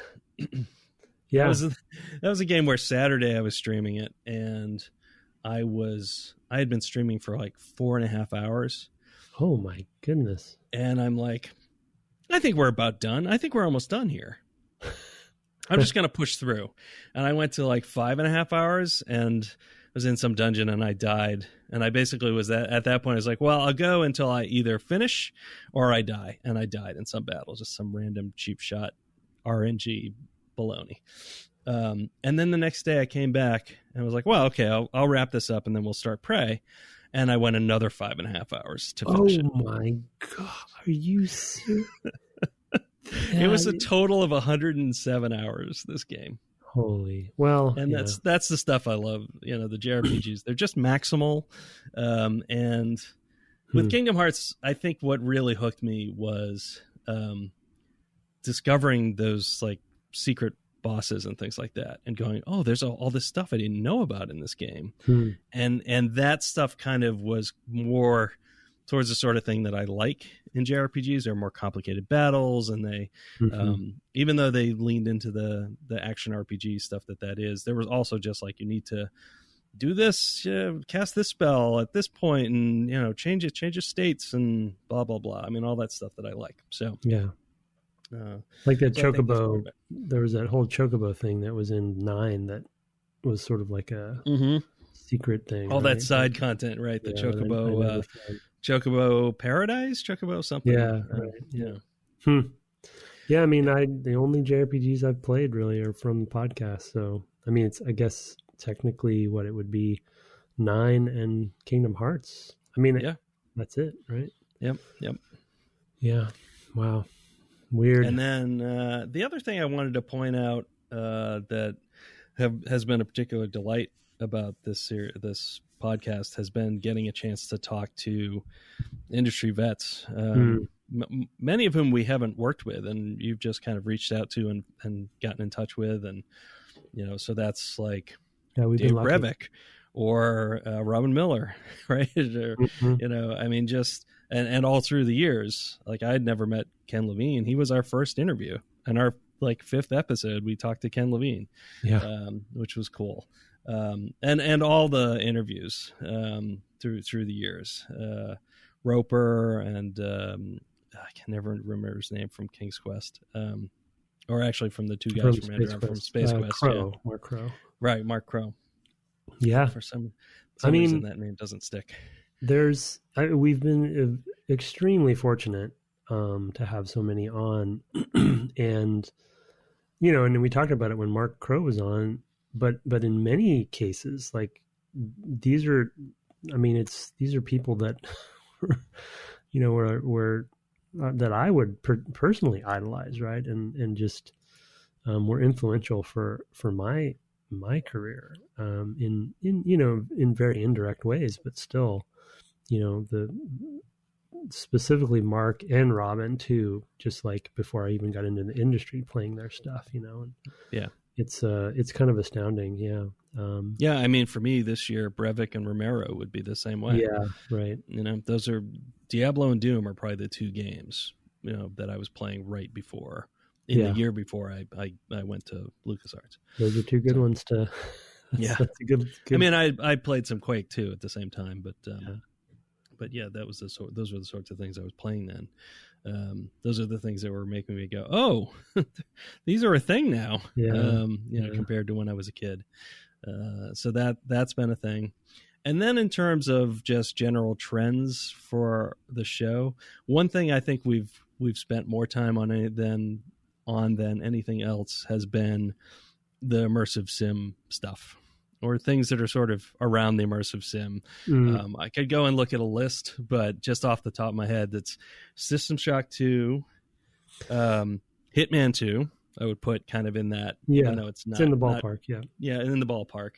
Yeah. That was a game where Saturday I was streaming it, and I had been streaming for like 4.5 hours. Oh my goodness. And I'm like, I think we're about done. I think we're almost done here. I'm just going to push through. And I went to like 5.5 hours and was in some dungeon and I died. And I basically was at that point, I was like, well, I'll go until I either finish or I die. And I died in some battle, just some random cheap shot RNG baloney. And then the next day I came back and was like, well, okay, I'll wrap this up and then we'll start Prey. And I went another 5.5 hours to finish it. Oh my God. Are you serious? It was a total of 107 hours, this game. Holy. Well, and that's the stuff I love. The JRPGs, they're just maximal. And with Kingdom Hearts, I think what really hooked me was discovering those like secret bosses and things like that and going, oh, there's all this stuff I didn't know about in this game. And that stuff kind of was more towards the sort of thing that I like in JRPGs. They're more complicated battles, and they even though they leaned into the action RPG stuff that is, there was also just like, you need to do this, cast this spell at this point, and change your states and blah blah blah. I mean, all that stuff that I like. So yeah. Like that Chocobo, there was that whole Chocobo thing that was in 9 that was sort of like a secret thing. All that side content, right? The Chocobo, Chocobo Paradise, Chocobo something. Yeah, right. Yeah, I mean, the only JRPGs I've played really are from the podcast. So, I mean, I guess technically what it would be 9 and Kingdom Hearts. I mean, that's it, right? Yep. Yeah. Wow. Weird. And then the other thing I wanted to point out that has been a particular delight about this podcast has been getting a chance to talk to industry vets, many of whom we haven't worked with, and you've just kind of reached out to and gotten in touch with, and so that's like Dave Brevik or Robin Miller, right? Or, I mean, just and all through the years, like I'd never met Ken Levine. He was our first interview, and our like 5th episode, we talked to Ken Levine, which was cool. And all the interviews through the years, Roper and I can never remember his name from King's Quest, or actually from the two guys from Space Quest. Mark Crow. Right, Mark Crow. Yeah, for some reason that name doesn't stick. We've been extremely fortunate to have so many on, and and we talked about it when Mark Crow was on. But in many cases, like these are people that were that I would personally idolize, right? And just were influential for my career in very indirect ways, but still, specifically Mark and Robin too. Just like before I even got into the industry, playing their stuff, and It's kind of astounding, yeah. I mean, for me this year, Brevik and Romero would be the same way. Yeah, right. Those are Diablo and Doom are probably the 2 games that I was playing right before the year before I went to LucasArts. Those are 2 good ones to. That's a good. I mean, I played some Quake too at the same time, but those were the sorts of things I was playing then. Those are the things that were making me go, oh, these are a thing now, compared to when I was a kid. So that's been a thing. And then in terms of just general trends for the show, one thing I think we've spent more time on than anything else has been the immersive sim stuff, or things that are sort of around the immersive sim. I could go and look at a list, but just off the top of my head, that's System Shock 2, Hitman 2, I would put kind of in that. Yeah, I know it's in the ballpark, Yeah, in the ballpark.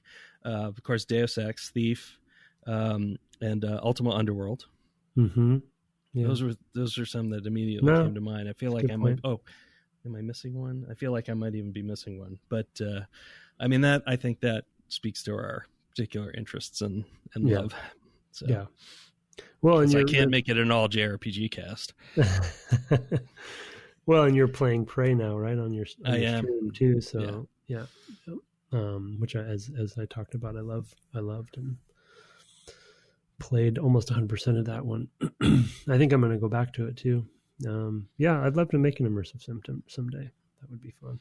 Of course, Deus Ex, Thief, and Ultima Underworld. Mm-hmm. Yeah. Those are some that immediately came to mind. I feel like I might... Oh, am I missing one? I feel like I might even be missing one. But, I mean, I think that speaks to our particular interests and love. So, yeah. Well, and I can't make it an all JRPG cast. Well, and you're playing Prey now, right? On your stream too. So which as I talked about, I loved and played almost 100% of that one. I think I'm going to go back to it too. I'd love to make an immersive sim someday. That would be fun.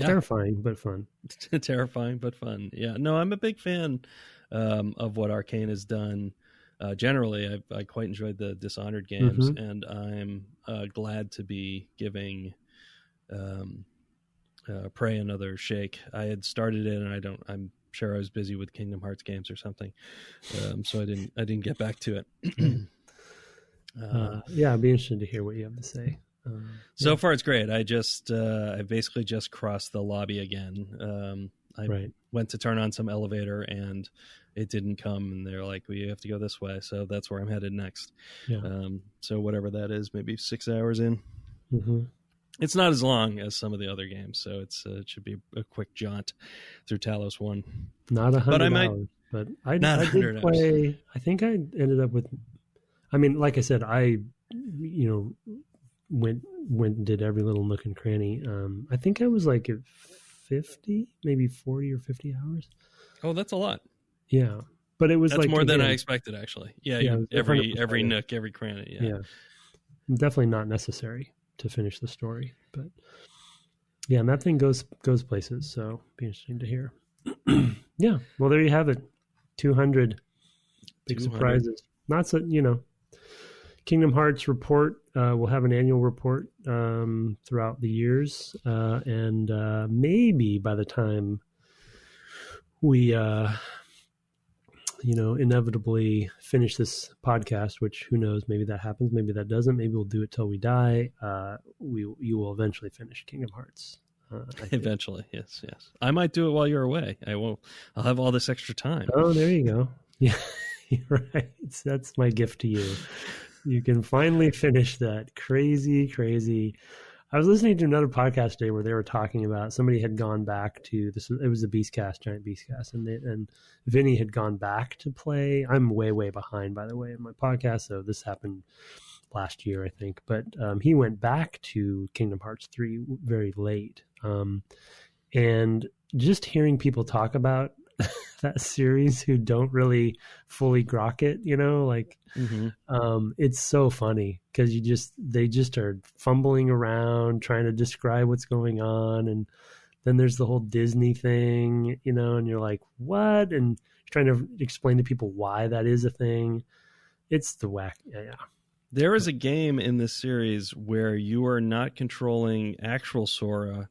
Terrifying but fun. Terrifying but fun. Yeah, no, I'm a big fan of what Arcane has done. Generally, I quite enjoyed the Dishonored games, and I'm glad to be giving Prey another shake. I had started it, and I'm sure I was busy with Kingdom Hearts games or something, so I didn't get back to it. I'd be interested to hear what you have to say. So far, it's great. I basically just crossed the lobby again. I went to turn on some elevator, and it didn't come, and they're like, well, you have to go this way. So that's where I'm headed next. So whatever that is, maybe 6 hours in. It's not as long as some of the other games, so it should be a quick jaunt through Talos 1. Not 100 hours, but I did play hours. I think I ended up with, I mean, like I said, I went and did every little nook and cranny. I think I was like at 50, maybe 40 or 50 hours. Oh, that's a lot. Yeah, but it was that's more than I expected, actually. Yeah, every nook, every cranny. Yeah, definitely not necessary to finish the story, but yeah, and that thing goes places, so be interesting to hear. Yeah, well, there you have it. 200 big surprises. Not so, Kingdom Hearts report. We'll have an annual report throughout the years, and maybe by the time we inevitably finish this podcast, which who knows, maybe that happens, maybe that doesn't, maybe we'll do it till we die. You will eventually finish Kingdom Hearts. Eventually, yes. I might do it while you're away. I'll have all this extra time. Oh, there you go. Yeah, you're right. That's my gift to you. You can finally finish that crazy. I was listening to another podcast today where they were talking about somebody had gone back to this. It was the Giant Beastcast, and Vinny had gone back to play. I'm way behind, by the way, in my podcast. So this happened last year, I think. But he went back to Kingdom Hearts 3 very late, and just hearing people talk about that series who don't really fully grok it, it's so funny because they just are fumbling around trying to describe what's going on, and then there's the whole Disney thing, and you're like, what? And trying to explain to people why that is a thing. It's the whack. Yeah. There is a game in this series where you are not controlling actual Sora,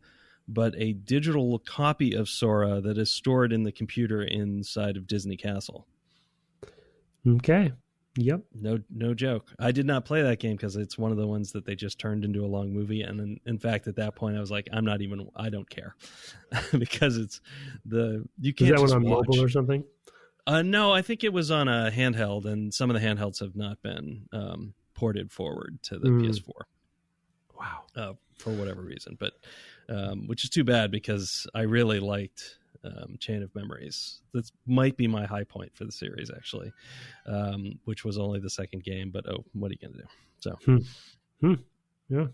but a digital copy of Sora that is stored in the computer inside of Disney Castle. Okay. Yep. No joke. I did not play that game because it's one of the ones that they just turned into a long movie. And then, in fact, at that point, I was like, I don't care. Because you can't. Is that one on mobile or something? No, I think it was on a handheld, and some of the handhelds have not been ported forward to the PS4. Wow. For whatever reason, but which is too bad because I really liked Chain of Memories. That might be my high point for the series, actually, which was only the second game. But what are you going to do? So, yeah.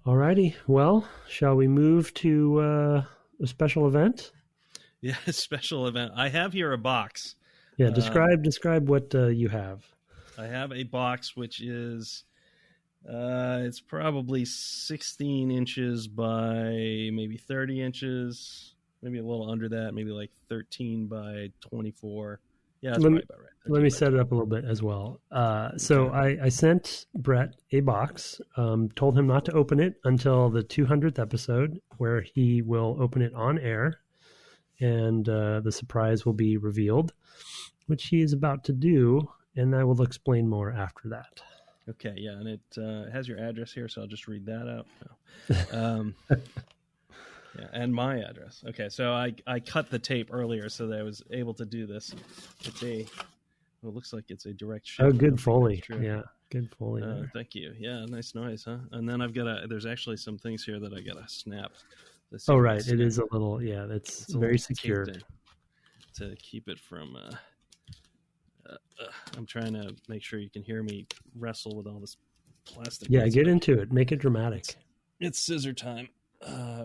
Alrighty. Well, shall we move to a special event? Yeah, a special event. I have here a box. Yeah, describe what you have. I have a box which is. It's probably 16 inches by maybe 30 inches, maybe a little under that, maybe like 13 by 24. Yeah, that's probably about right. Let me set it up a little bit as well. So I sent Brett a box, told him not to open it until the 200th episode, where he will open it on air, and the surprise will be revealed, which he is about to do, and I will explain more after that. Okay, yeah, and it has your address here, so I'll just read that out. Yeah, and my address. Okay, so I cut the tape earlier so that I was able to do this. It looks like it's a direct ship. Oh, good Foley. Yeah, good Foley. Thank you. Yeah, nice noise, huh? And then there's actually some things here that I got to snap. Oh, right. It is a little, it's very secure. To keep it from... I'm trying to make sure you can hear me wrestle with all this plastic. Yeah, get into it. Make it dramatic. It's scissor time,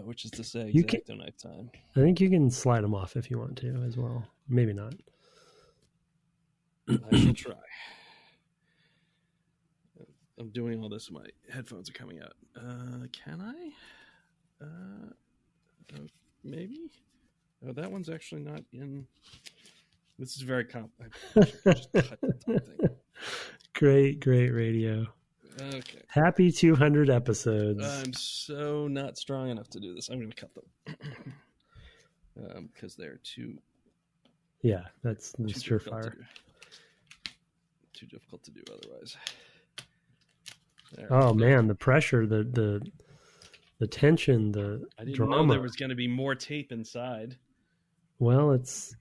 which is to say X-Acto knife time. I think you can slide them off if you want to as well. Maybe not. I shall try. I'm doing all this. My headphones are coming out. Can I? Maybe. Oh, that one's actually not in. This is very I should just cut the thing. Great radio. Okay. Happy 200 episodes. I'm so not strong enough to do this. I'm going to cut them because they're too. Yeah, that's surefire. Too difficult to do otherwise. Oh man, the pressure, the tension, the I didn't drama. know there was going to be more tape inside. Well, it's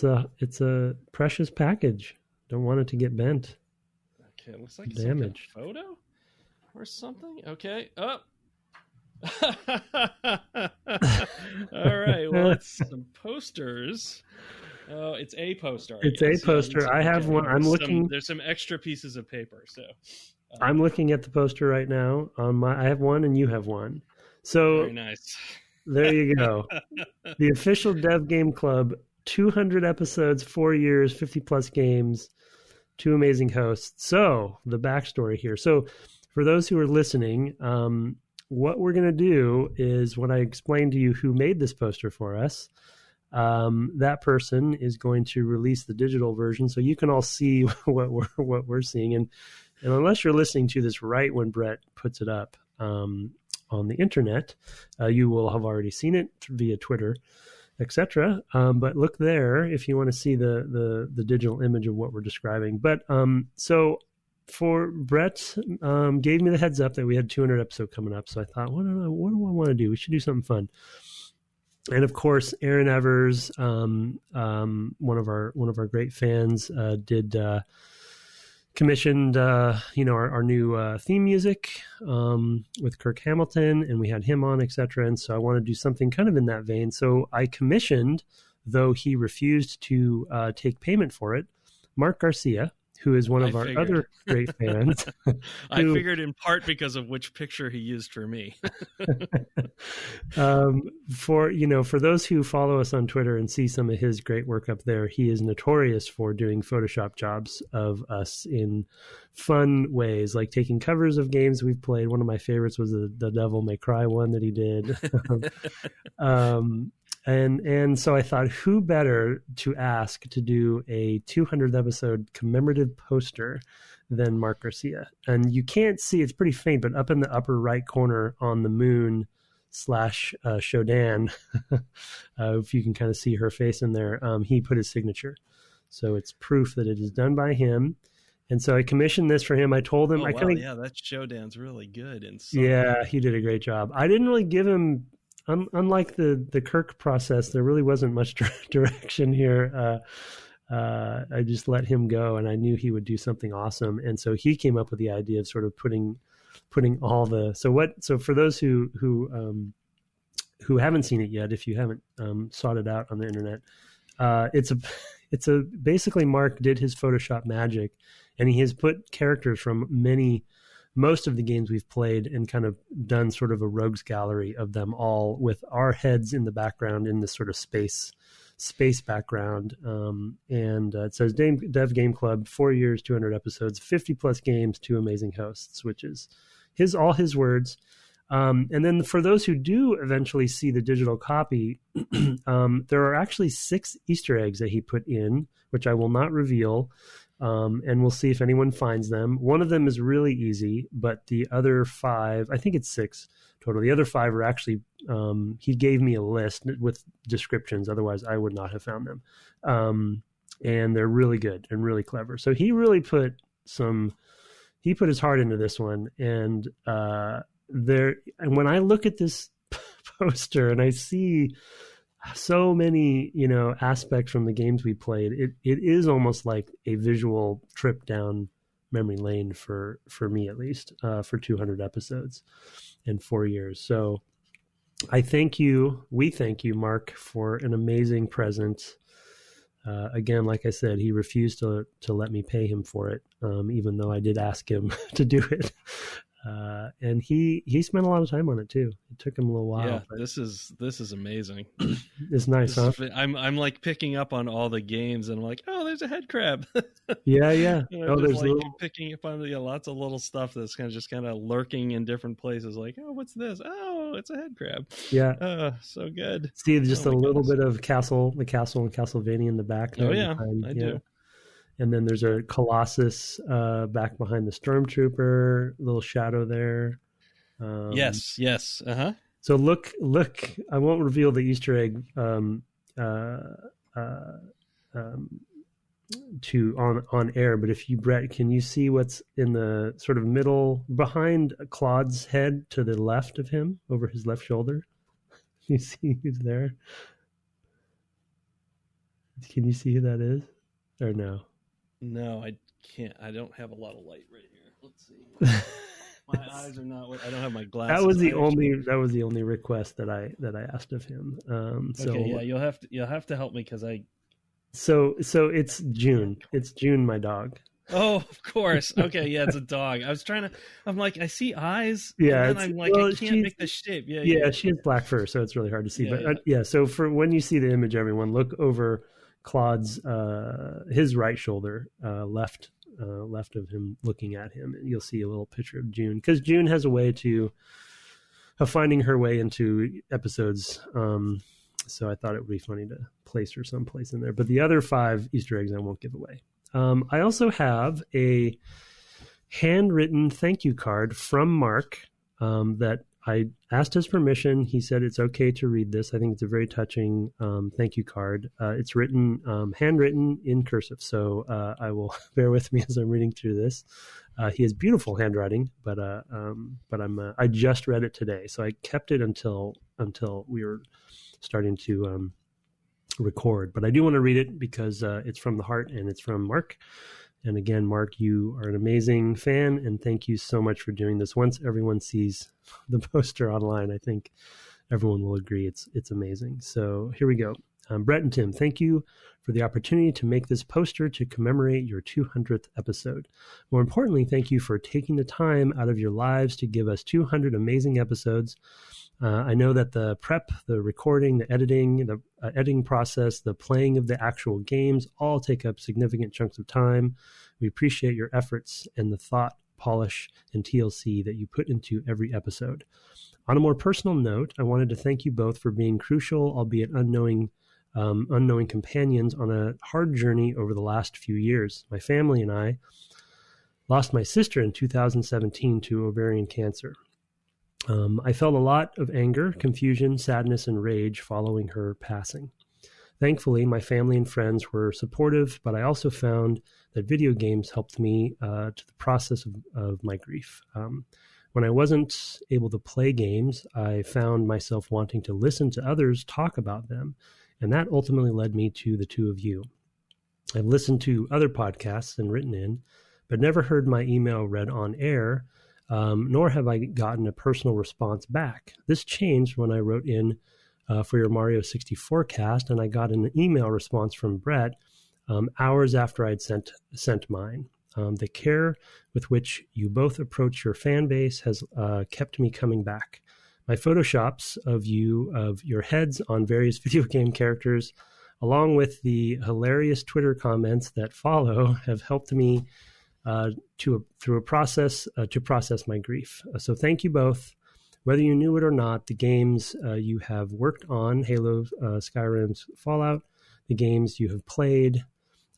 a precious package. Don't want it to get bent. Okay, it looks like it's damage. Some kind of photo or something. Okay. Oh. All right. Well, it's some posters. Oh, it's a poster. It's a poster. I have one. I'm looking. There's some extra pieces of paper. So I'm looking at the poster right now. I have one, and you have one. So very nice. There you go. The official Dev Game Club, 200 episodes, 4 years, 50 plus games, 2 amazing hosts. So the backstory here. So for those who are listening, what we're going to do is what I explained to you who made this poster for us. That person is going to release the digital version so you can all see what we're seeing. And unless you're listening to this right when Brett puts it up on the internet, you will have already seen it via Twitter, etc. But look there if you want to see the digital image of what we're describing. But so for Brett gave me the heads up that we had 200 episode coming up. So I thought, what do I want to do? We should do something fun. And of course, Aaron Evers, one of our great fans, commissioned our new theme music with Kirk Hamilton, and we had him on, etc. And so I want to do something kind of in that vein. So I commissioned, though he refused to take payment for it, Mark Garcia, who is one of our other great fans. I figured in part because of which picture he used for me. For those who follow us on Twitter and see some of his great work up there, he is notorious for doing Photoshop jobs of us in fun ways, like taking covers of games we've played. One of my favorites was the Devil May Cry one that he did. And so I thought, who better to ask to do a 200th episode commemorative poster than Mark Garcia? And you can't see, it's pretty faint, but up in the upper right corner on the moon / Shodan, if you can kind of see her face in there, he put his signature. So it's proof that it is done by him. And so I commissioned this for him. I told him, that Shodan's really good. Yeah, he did a great job. I didn't really give him, unlike the Kirk process, there really wasn't much direction here. I just let him go, and I knew he would do something awesome. And so he came up with the idea of sort of putting all the so for those who haven't seen it yet, if you haven't sought it out on the internet, it's a basically Mark did his Photoshop magic, and he has put characters from most of the games we've played and kind of done sort of a rogues gallery of them all with our heads in the background in this sort of space background. And it says Dev Game Club, 4 years, 200 episodes, 50 plus games, 2 amazing hosts, which is all his words. And then for those who do eventually see the digital copy, there are actually 6 Easter eggs that he put in, which I will not reveal. And we'll see if anyone finds them. One of them is really easy, but the other 5, I think it's 6 total. The other 5 are actually, he gave me a list with descriptions. Otherwise, I would not have found them. And they're really good and really clever. So he really put his heart into this one. And when I look at this poster and I see so many, aspects from the games we played, it is almost like a visual trip down memory lane for me, at least, for 200 episodes and 4 years. So we thank you, Mark, for an amazing present. Again, like I said, he refused to let me pay him for it, even though I did ask him to do it. And he spent a lot of time on it too. It took him a little while. Yeah, this is amazing. It's nice, huh? I'm like picking up on all the games, and I'm like, oh, there's a head crab. Yeah. Oh, there's like picking up on lots of little stuff that's kind of lurking in different places. Like, oh, what's this? Oh, it's a head crab. Yeah, so good. See, just a little bit of the castle and Castlevania in the back there. Oh yeah, I do. And then there's a Colossus back behind the Stormtrooper, little shadow there. Yes. So look. I won't reveal the Easter egg on air, but if you, Brett, can you see what's in the sort of middle behind Claude's head to the left of him, over his left shoulder? Can you see who's there? Can you see who that is, or no? No, I can't. I don't have a lot of light right here. Let's see. My eyes are not. I don't have my glasses. That was the only request that I asked of him. Okay, yeah, you'll have to help me because I. So it's June. It's June, my dog. Oh, of course. Okay, yeah, it's a dog. I'm like, I see eyes. Yeah, and then I'm like, I can't make the shape. Yeah, she has black fur, so it's really hard to see. So for when you see the image, everyone look over Claude's his right shoulder, left of him, looking at him, and you'll see a little picture of June, because June has a way of finding her way into episodes. So I thought it would be funny to place her someplace in there. But the other 5 Easter eggs I won't give away. I also have a handwritten thank you card from Mark that I asked his permission. He said it's okay to read this. I think it's a very touching thank you card. It's written, handwritten in cursive. So I will bear with me as I'm reading through this. He has beautiful handwriting, but I just read it today, so I kept it until we were starting to record. But I do want to read it because it's from the heart and it's from Mark. And again, Mark, you are an amazing fan, and thank you so much for doing this. Once everyone sees the poster online, I think everyone will agree it's amazing. So here we go. Brett and Tim, thank you for the opportunity to make this poster to commemorate your 200th episode. More importantly, thank you for taking the time out of your lives to give us 200 amazing episodes. I know that the prep, the recording, the editing process, the playing of the actual games all take up significant chunks of time. We appreciate your efforts and the thought, polish, and TLC that you put into every episode. On a more personal note, I wanted to thank you both for being crucial, albeit unknowing companions on a hard journey over the last few years. My family and I lost my sister in 2017 to ovarian cancer. I felt a lot of anger, confusion, sadness, and rage following her passing. Thankfully, my family and friends were supportive, but I also found that video games helped me to the process of my grief. When I wasn't able to play games, I found myself wanting to listen to others talk about them, and that ultimately led me to the two of you. I've listened to other podcasts and written in, but never heard my email read on air, nor have I gotten a personal response back. This changed when I wrote in for your Mario 64 cast, and I got an email response from Brett hours after I'd sent mine. The care with which you both approach your fan base has kept me coming back. My photoshops of your heads on various video game characters, along with the hilarious Twitter comments that follow, have helped me to process my grief. So thank you both. Whether you knew it or not, the games you have worked on, Halo, Skyrim, Fallout, the games you have played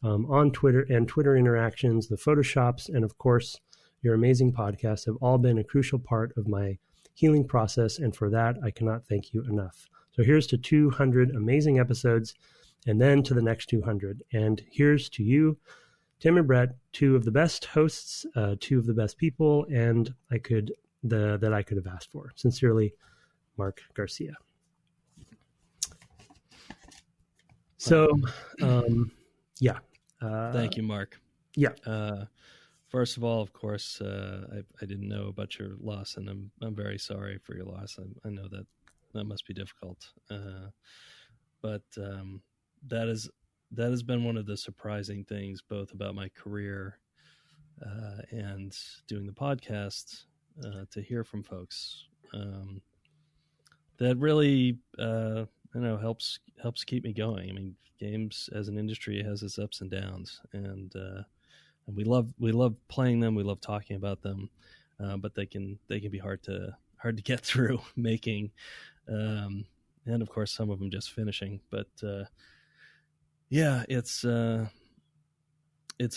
on Twitter and Twitter interactions, the photoshops, and of course, your amazing podcasts have all been a crucial part of my healing process, and for that, I cannot thank you enough. So here's to 200 amazing episodes, and then to the next 200. And here's to you, Tim and Brett, two of the best hosts, two of the best people, and that I could have asked for. Sincerely, Mark Garcia. So, yeah. Thank you, Mark. Yeah. First of all, of course, I didn't know about your loss, and I'm very sorry for your loss. I know that must be difficult, but that has been one of the surprising things, both about my career and doing the podcast, to hear from folks. That really helps keep me going. I mean, games as an industry has its ups and downs, and we love playing them. We love talking about them, but they can be hard to get through making, and of course some of them just finishing. But it's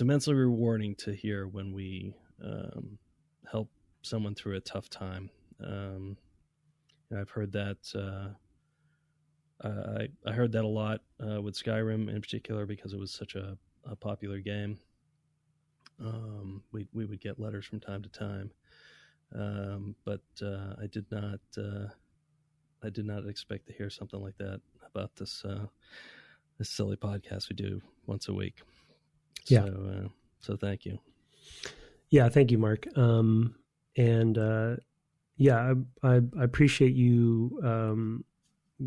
immensely rewarding to hear when we help someone through a tough time. I've heard that. I heard that a lot with Skyrim in particular because it was such a popular game. We would get letters from time to time, but I did not expect to hear something like that about this silly podcast we do once a week. Yeah. So thank you. Yeah, thank you, Mark. I appreciate you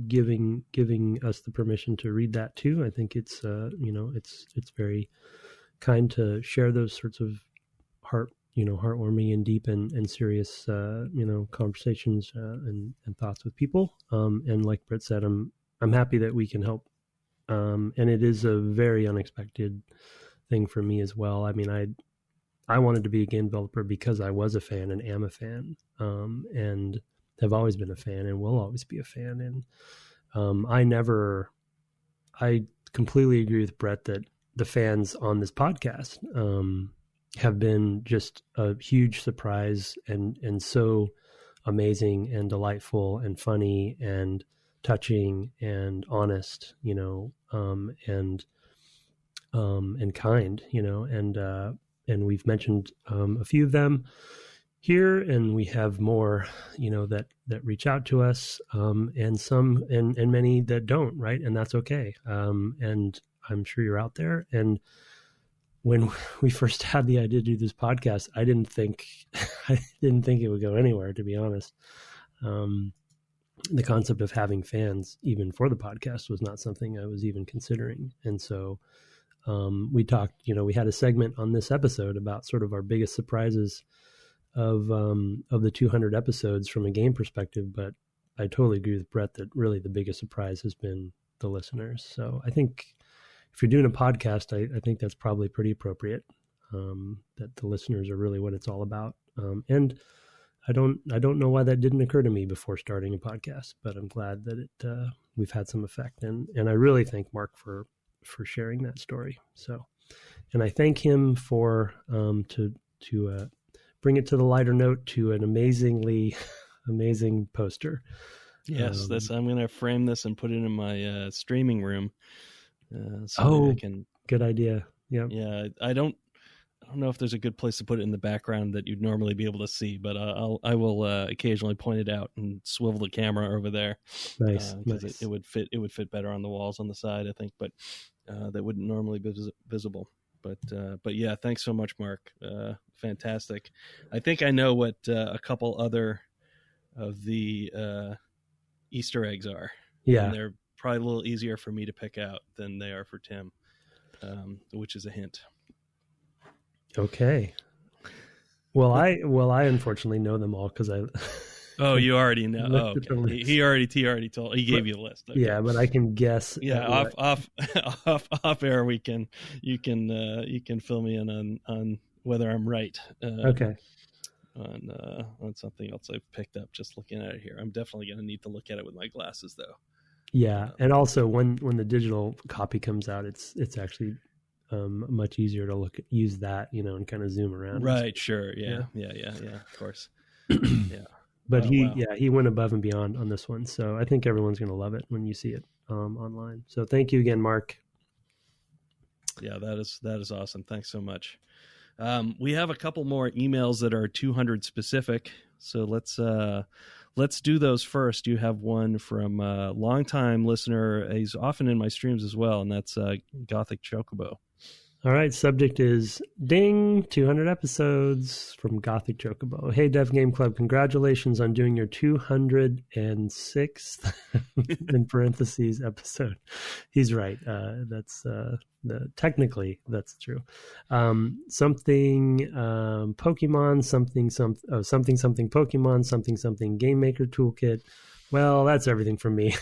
giving us the permission to read that too. I think it's it's very kind to share those sorts of heartwarming and deep and serious conversations and thoughts with people. And like Britt said, I'm happy that we can help. And it is a very unexpected thing for me as well. I mean, I wanted to be a game developer because I was a fan and am a fan, and have always been a fan and will always be a fan. And I completely agree with Brett that the fans on this podcast have been just a huge surprise and so amazing and delightful and funny and touching and honest, and kind, and we've mentioned a few of them here, and we have more, that reach out to us, and some and many that don't, right? And that's okay. And I'm sure you're out there. And when we first had the idea to do this podcast, I didn't think it would go anywhere, to be honest. The concept of having fans, even for the podcast, was not something I was even considering. And so we talked, we had a segment on this episode about sort of our biggest surprises of the 200 episodes from a game perspective. But I totally agree with Brett that really the biggest surprise has been the listeners. So I think if you're doing a podcast, I think that's probably pretty appropriate, that the listeners are really what it's all about. And I don't know why that didn't occur to me before starting a podcast, but I'm glad that we've had some effect. And I really thank Mark for sharing that story. So, and I thank him for to bring it to the lighter note to an amazingly amazing poster. Yes, I'm going to frame this and put it in my streaming room. So I can. Good idea. Yeah. Yeah, I don't know if there's a good place to put it in the background that you'd normally be able to see, but I will occasionally point it out and swivel the camera over there. Nice. Because it would fit better on the walls on the side, I think, but that wouldn't normally be visible. But yeah, thanks so much, Mark. Fantastic. I think I know what a couple other of the Easter eggs are. Yeah, and they're probably a little easier for me to pick out than they are for Tim, which is a hint. Okay. Well, I unfortunately know them all because I. Oh, you already know. Oh, okay. He already told. He gave you a list. Okay. Yeah, but I can guess. Yeah, off air you can fill me in on whether I'm right. Okay. On something else I've picked up just looking at it here. I'm definitely going to need to look at it with my glasses though. Yeah, and also when the digital copy comes out, it's actually much easier to use that, and kind of zoom around. Right. Sure. Yeah. Of course. Yeah. But he went above and beyond on this one. So I think everyone's going to love it when you see it online. So thank you again, Mark. Yeah, that is awesome. Thanks so much. We have a couple more emails that are 200 specific. So let's do those first. You have one from a longtime listener. He's often in my streams as well, and that's Gothic Chocobo. All right, subject is ding, 200 episodes from Gothic Chocobo. Hey, Dev Game Club, congratulations on doing your 206th in parentheses episode. He's right. Technically that's true. Something Pokemon, something Pokemon, something Game Maker Toolkit. Well, that's everything from me.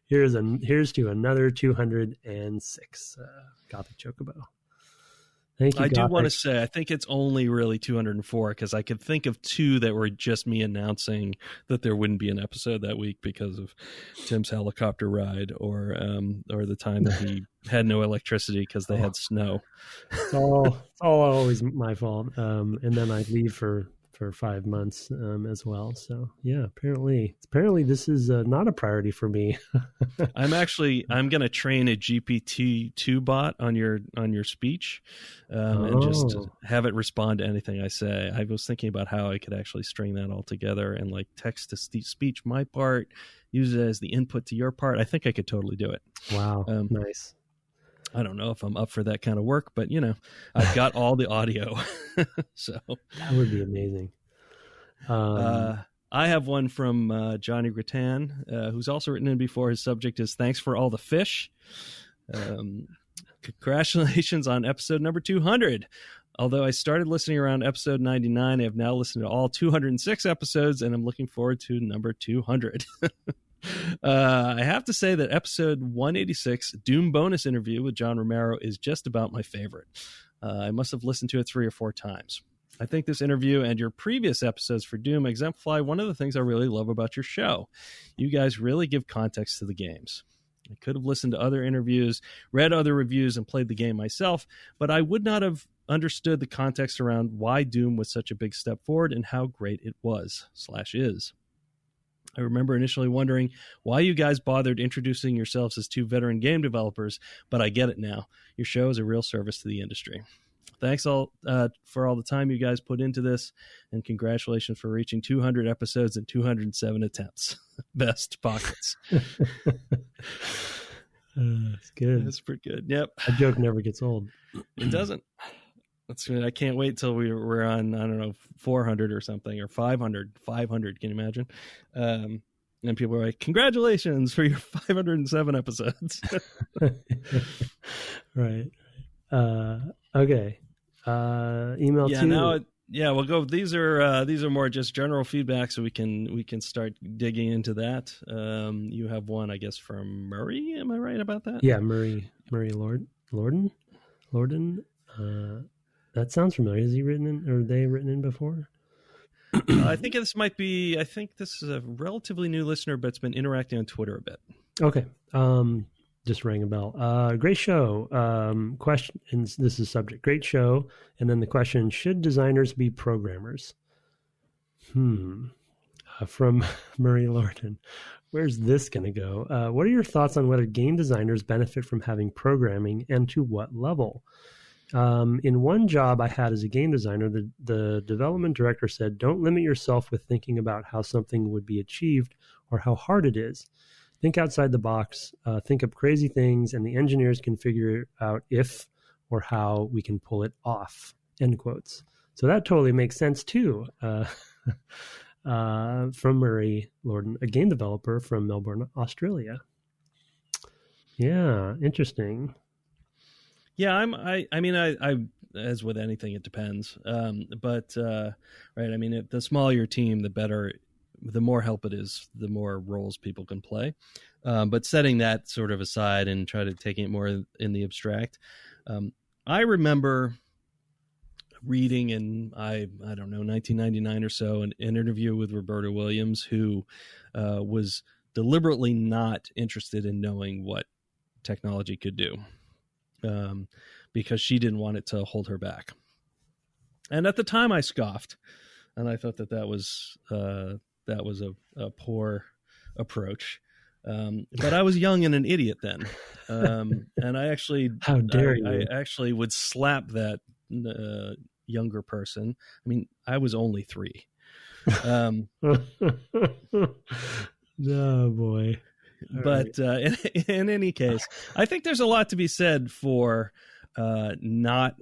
Here's to another 206. Gothic Chocobo. Thank you. I do want to say, I think it's only really 204 because I could think of two that were just me announcing that there wouldn't be an episode that week because of Tim's helicopter ride or the time that he had no electricity because they had snow. It's all always my fault. And then I leave for 5 months as well. So yeah, apparently this is not a priority for me. I'm going to train a GPT-2 bot on your speech and just have it respond to anything I say. I was thinking about how I could actually string that all together and like text to speech my part, use it as the input to your part. I think I could totally do it. Wow. Nice. I don't know if I'm up for that kind of work, but I've got all the audio. So that would be amazing. I have one from Johnny Gratan, who's also written in before. His subject is thanks for all the fish. Congratulations on episode number 200. Although I started listening around episode 99, I have now listened to all 206 episodes, and I'm looking forward to number 200. I have to say that episode 186, Doom bonus interview with John Romero, is just about my favorite. I must have listened to it 3 or 4 times. I think this interview and your previous episodes for Doom exemplify one of the things I really love about your show. You guys really give context to the games. I could have listened to other interviews, read other reviews, and played the game myself, but I would not have understood the context around why Doom was such a big step forward and how great it was/is. I remember initially wondering why you guys bothered introducing yourselves as 2 veteran game developers, but I get it now. Your show is a real service to the industry. Thanks all for all the time you guys put into this, and congratulations for reaching 200 episodes and 207 attempts. Best pockets. It's good. That's pretty good. Yep. A joke never gets old. It doesn't. I can't wait till we're on, I don't know, 400 or something, or 500. Can you imagine? And people are like, congratulations for your 507 episodes. Right. Okay. Email two. We'll go. These are more just general feedback, so we can start digging into that. You have one, I guess, from Murray. Am I right about that? Yeah, Murray Lorden. That sounds familiar. Is he written in, or they written in before? I think this is a relatively new listener, but it's been interacting on Twitter a bit. Okay. Just rang a bell. Great show. Question, and this is subject. Great show. And then the question, should designers be programmers? From Murray Lorton. Where's this going to go? What are your thoughts on whether game designers benefit from having programming, and to what level? In one job I had as a game designer, the development director said, don't limit yourself with thinking about how something would be achieved or how hard it is. Think outside the box, think up crazy things, and the engineers can figure out if or how we can pull it off, end quotes. So that totally makes sense too. From Murray Lorden, a game developer from Melbourne, Australia. Yeah, interesting. Yeah, I mean, as with anything, it depends. Right. I mean, the smaller your team, the better, the more help it is, the more roles people can play. But setting that sort of aside and try to taking it more in the abstract. I remember reading in, I don't know, 1999 or so, an interview with Roberta Williams, who was deliberately not interested in knowing what technology could do. Because she didn't want it to hold her back. And at the time I scoffed, and I thought that was a poor approach. But I was young and an idiot then. And I actually, how dare you? I actually would slap that younger person. I mean, I was only 3. Oh boy. But in any case, I think there's a lot to be said for not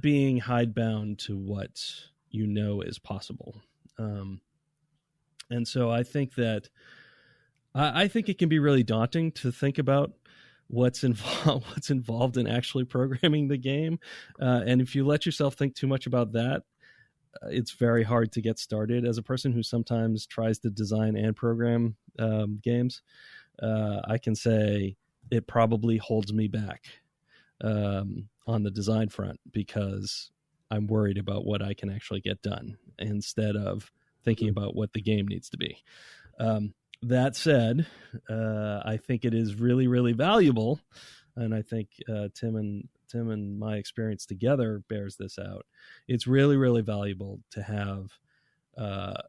being hidebound to what you know is possible. And so I think that I think it can be really daunting to think about what's involved in actually programming the game. And if you let yourself think too much about that, it's very hard to get started. As a person who sometimes tries to design and program games, I can say it probably holds me back on the design front, because I'm worried about what I can actually get done instead of thinking about what the game needs to be. That said, I think it is really, really valuable, and I think Tim and my experience together bears this out. It's really, really valuable to have a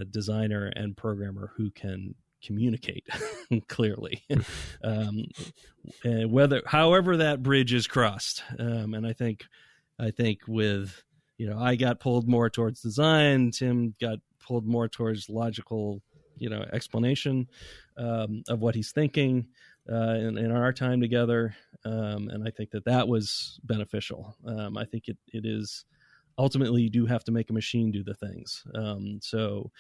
designer and programmer who can communicate clearly, and however that bridge is crossed. And I think with, I got pulled more towards design. Tim got pulled more towards logical, explanation of what he's thinking in our time together. And I think that was beneficial. I think it is ultimately, you do have to make a machine do the things. So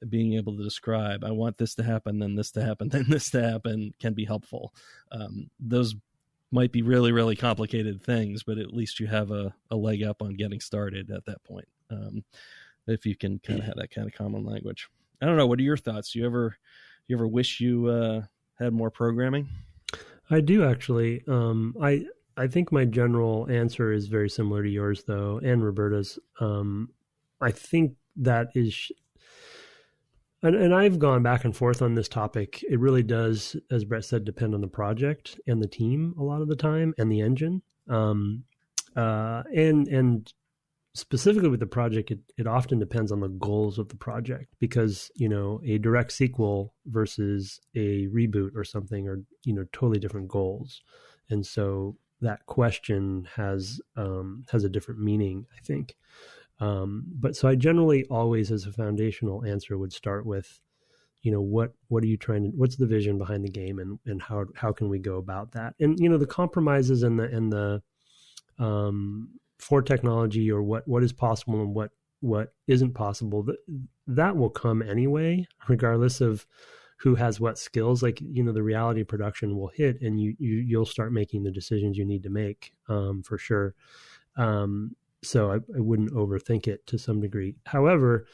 being able to describe, I want this to happen, then this to happen, then this to happen, can be helpful. Those might be really, really complicated things, but at least you have a leg up on getting started at that point. If you can kind of have that kind of common language. I don't know. What are your thoughts? Do you ever wish you had more programming? I do, actually. I think my general answer is very similar to yours, though, and Roberta's. I think that is, and I've gone back and forth on this topic. It really does, as Brett said, depend on the project and the team a lot of the time, and the engine. And specifically with the project, it often depends on the goals of the project, because, a direct sequel versus a reboot or something are, totally different goals. And so that question has a different meaning, I think. But so I generally always, as a foundational answer, would start with, what are you trying to, what's the vision behind the game, and how can we go about that? And, the compromises and the for technology, or what is possible and what isn't possible, that will come anyway, regardless of who has what skills. Like, the reality of production will hit, and you'll start making the decisions you need to make, for sure. So I wouldn't overthink it to some degree. However,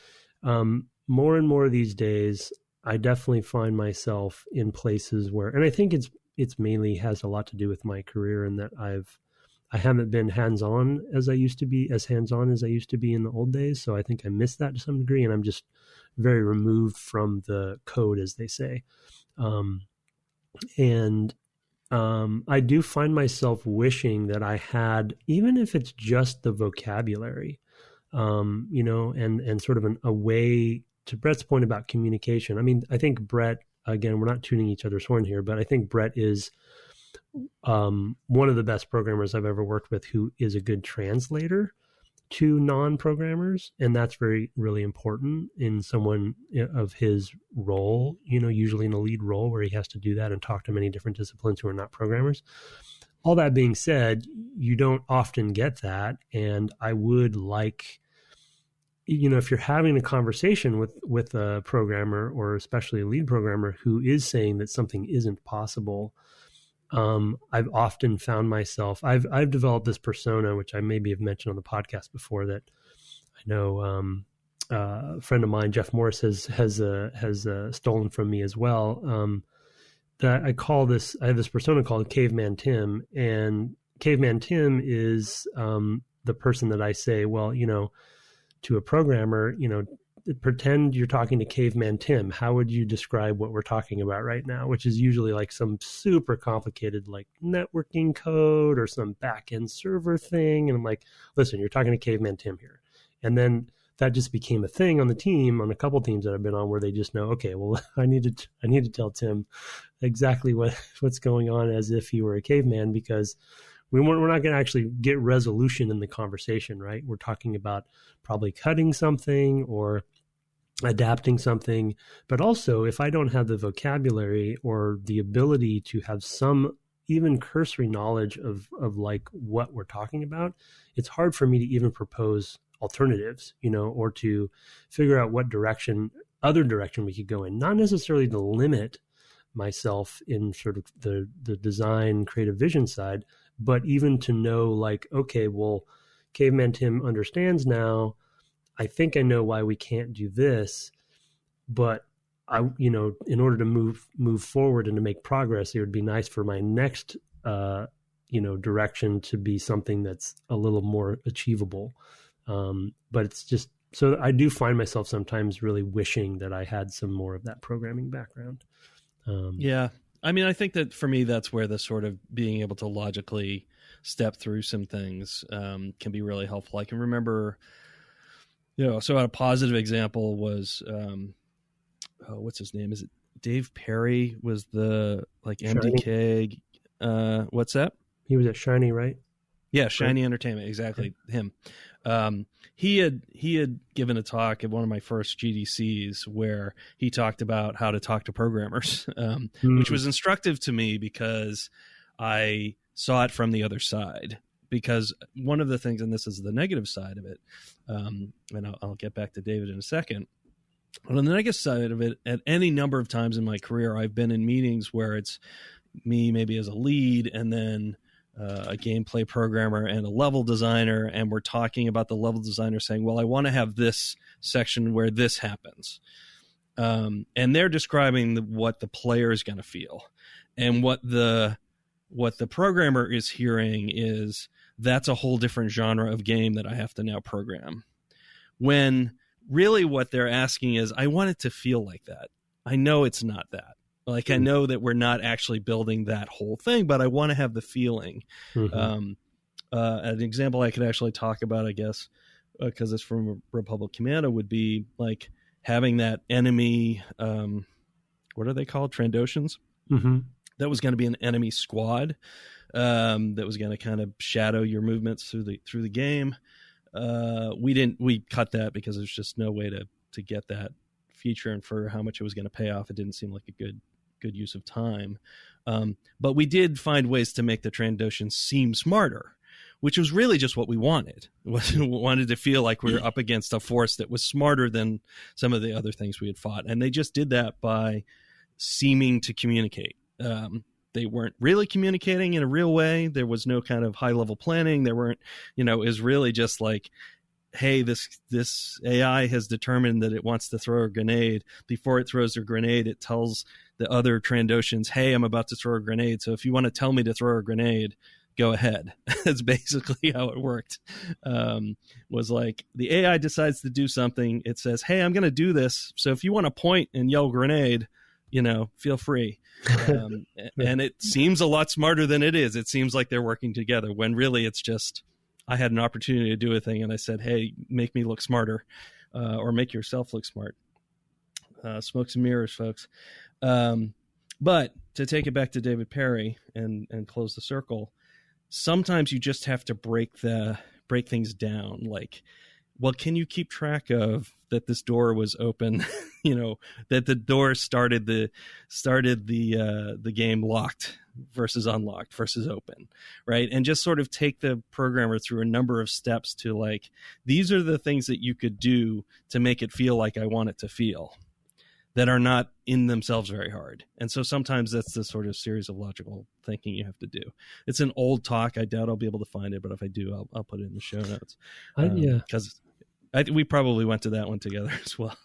more and more these days, I definitely find myself in places where, and I think it's mainly has a lot to do with my career, and that I haven't been hands-on as I used to be in the old days. So I think I miss that to some degree, and I'm just very removed from the code, as they say. I do find myself wishing that I had, even if it's just the vocabulary, and sort of a way, to Brett's point about communication. I mean, I think Brett, again, we're not tuning each other's horn here, but I think Brett is one of the best programmers I've ever worked with, who is a good translator to non-programmers. And that's really important in someone of his role, usually in a lead role where he has to do that and talk to many different disciplines who are not programmers. All that being said, you don't often get that. And I would like, if you're having a conversation with a programmer, or especially a lead programmer, who is saying that something isn't possible, I've often found myself, I've developed this persona, which I maybe have mentioned on the podcast before, that I know a friend of mine, Jeff Morris, has stolen from me as well. That I have this persona called Caveman Tim, and Caveman Tim is the person that I say, well, to a programmer, pretend you're talking to Caveman Tim. How would you describe what we're talking about right now? Which is usually like some super complicated, like networking code or some back-end server thing. And I'm like, listen, you're talking to Caveman Tim here. And then that just became a thing on the team, on a couple teams that I've been on, where they just know, okay, well, I need to tell Tim exactly what's going on, as if he were a caveman, because we're not going to actually get resolution in the conversation, right? We're talking about probably cutting something or adapting something. But also, if I don't have the vocabulary or the ability to have some even cursory knowledge of like what we're talking about, it's hard for me to even propose alternatives, or to figure out what other direction we could go in. Not necessarily to limit myself in sort of the design creative vision side, but even to know like, okay, well, Caveman Tim understands now. I think I know why we can't do this, but in order to move forward and to make progress, it would be nice for my next, direction to be something that's a little more achievable. But it's just, so I do find myself sometimes really wishing that I had some more of that programming background. Yeah. I mean, I think that for me, that's where the sort of being able to logically step through some things can be really helpful. I can remember, so a positive example was, what's his name? Is it Dave Perry? Was the like MDK? What's that? He was at Shiny, right? Yeah, Shiny Entertainment, exactly. Him. He had given a talk at one of my first GDCs where he talked about how to talk to programmers, which was instructive to me because I saw it from the other side. Because one of the things, and this is the negative side of it, and I'll get back to David in a second. But on the negative side of it, at any number of times in my career, I've been in meetings where it's me maybe as a lead and then a gameplay programmer and a level designer, and we're talking about the level designer saying, well, I want to have this section where this happens. And they're describing what the player is going to feel. And what the programmer is hearing is that's a whole different genre of game that I have to now program. When really what they're asking is, I want it to feel like that. I know it's not that. Like, I know that we're not actually building that whole thing, but I want to have the feeling. An example I could actually talk about, I guess, because it's from Republic Commando, would be like having that enemy, what are they called? Trandoshans? Mm-hmm. That was going to be an enemy squad that was going to kind of shadow your movements through the game. We cut that because there's just no way to get that feature, and for how much it was going to pay off, it didn't seem like a good use of time. But we did find ways to make the Trandoshans seem smarter, which was really just what we wanted. We wanted to feel like we were up against a force that was smarter than some of the other things we had fought. And they just did that by seeming to communicate. They weren't really communicating in a real way. There was no kind of high level planning. There weren't, it was really just like, hey, this AI has determined that it wants to throw a grenade. Before it throws a grenade, it tells the other Trandoshans, hey, I'm about to throw a grenade. So if you want to tell me to throw a grenade, go ahead. That's basically how it worked. Was like the AI decides to do something. It says, hey, I'm going to do this. So if you want to point and yell grenade, feel free. And it seems a lot smarter than it is. It seems like they're working together when really it's just, I had an opportunity to do a thing and I said, hey, make me look smarter, or make yourself look smart. Smokes and mirrors, folks. But to take it back to David Perry and close the circle, sometimes you just have to break things down. Like, well, can you keep track of that this door was open, that the door started the game locked versus unlocked versus open, right? And just sort of take the programmer through a number of steps to like, these are the things that you could do to make it feel like I want it to feel, that are not in themselves very hard. And so sometimes that's the sort of series of logical thinking you have to do. It's an old talk. I doubt I'll be able to find it, but if I do, I'll put it in the show notes. Because we probably went to that one together as well.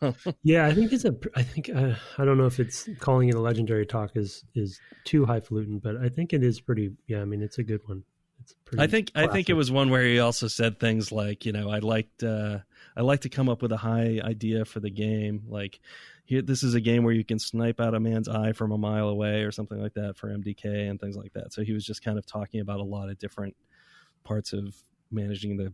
Yeah, I think I don't know if it's calling it a legendary talk is too highfalutin, but I think it is pretty. Yeah, I mean, it's a good one. It's pretty. I think it was one where he also said things like, I like to come up with a high idea for the game, like, here, this is a game where you can snipe out a man's eye from a mile away or something like that for MDK and things like that. So he was just kind of talking about a lot of different parts of managing the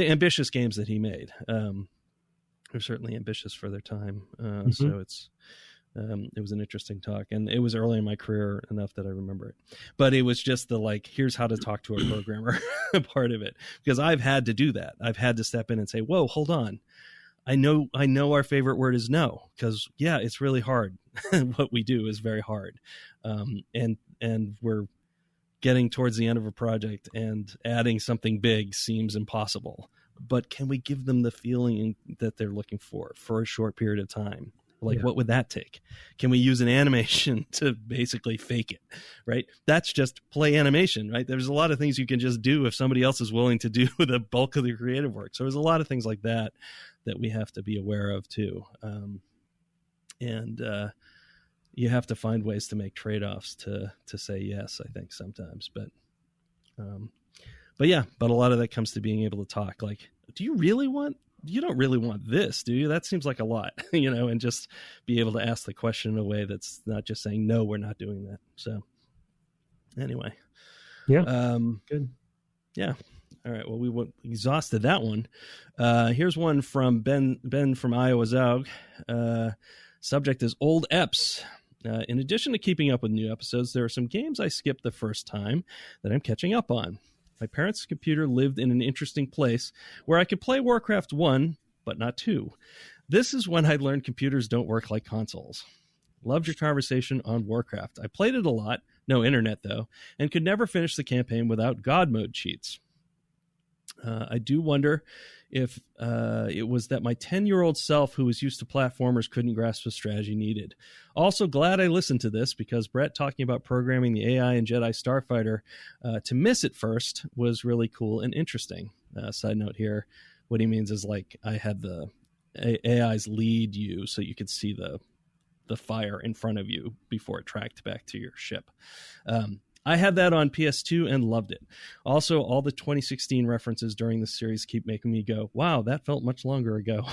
ambitious games that he made. They're certainly ambitious for their time. So it was an interesting talk, and it was early in my career enough that I remember it. But it was just here's how to talk to a programmer part of it, because I've had to do that. I've had to step in and say, whoa, hold on. I know our favorite word is no, because it's really hard. What we do is very hard. And we're getting towards the end of a project and adding something big seems impossible. But can we give them the feeling that they're looking for a short period of time? Like, what would that take? Can we use an animation to basically fake it, right? That's just play animation, right? There's a lot of things you can just do if somebody else is willing to do the bulk of the creative work. So there's a lot of things like that we have to be aware of too. You have to find ways to make trade-offs to say yes, I think sometimes. But a lot of that comes to being able to talk. Like, you don't really want this, do you? That seems like a lot, and just be able to ask the question in a way that's not just saying, no, we're not doing that. So anyway. Yeah. Good. Yeah. All right. Well, we exhausted that one. Here's one from Ben from Iowa Zog. Subject is old eps. In addition to keeping up with new episodes, there are some games I skipped the first time that I'm catching up on. My parents' computer lived in an interesting place where I could play Warcraft 1, but not 2. This is when I learned computers don't work like consoles. Loved your conversation on Warcraft. I played it a lot, no internet though, and could never finish the campaign without God mode cheats. I do wonder if it was that my 10-year-old self who was used to platformers couldn't grasp the strategy needed. Also, glad I listened to this because Brett talking about programming the AI in Jedi Starfighter to miss it first was really cool and interesting. Side note here, what he means is like I had the AIs lead you so you could see the fire in front of you before it tracked back to your ship. I had that on PS2 and loved it. Also, all the 2016 references during the series keep making me go, wow, that felt much longer ago.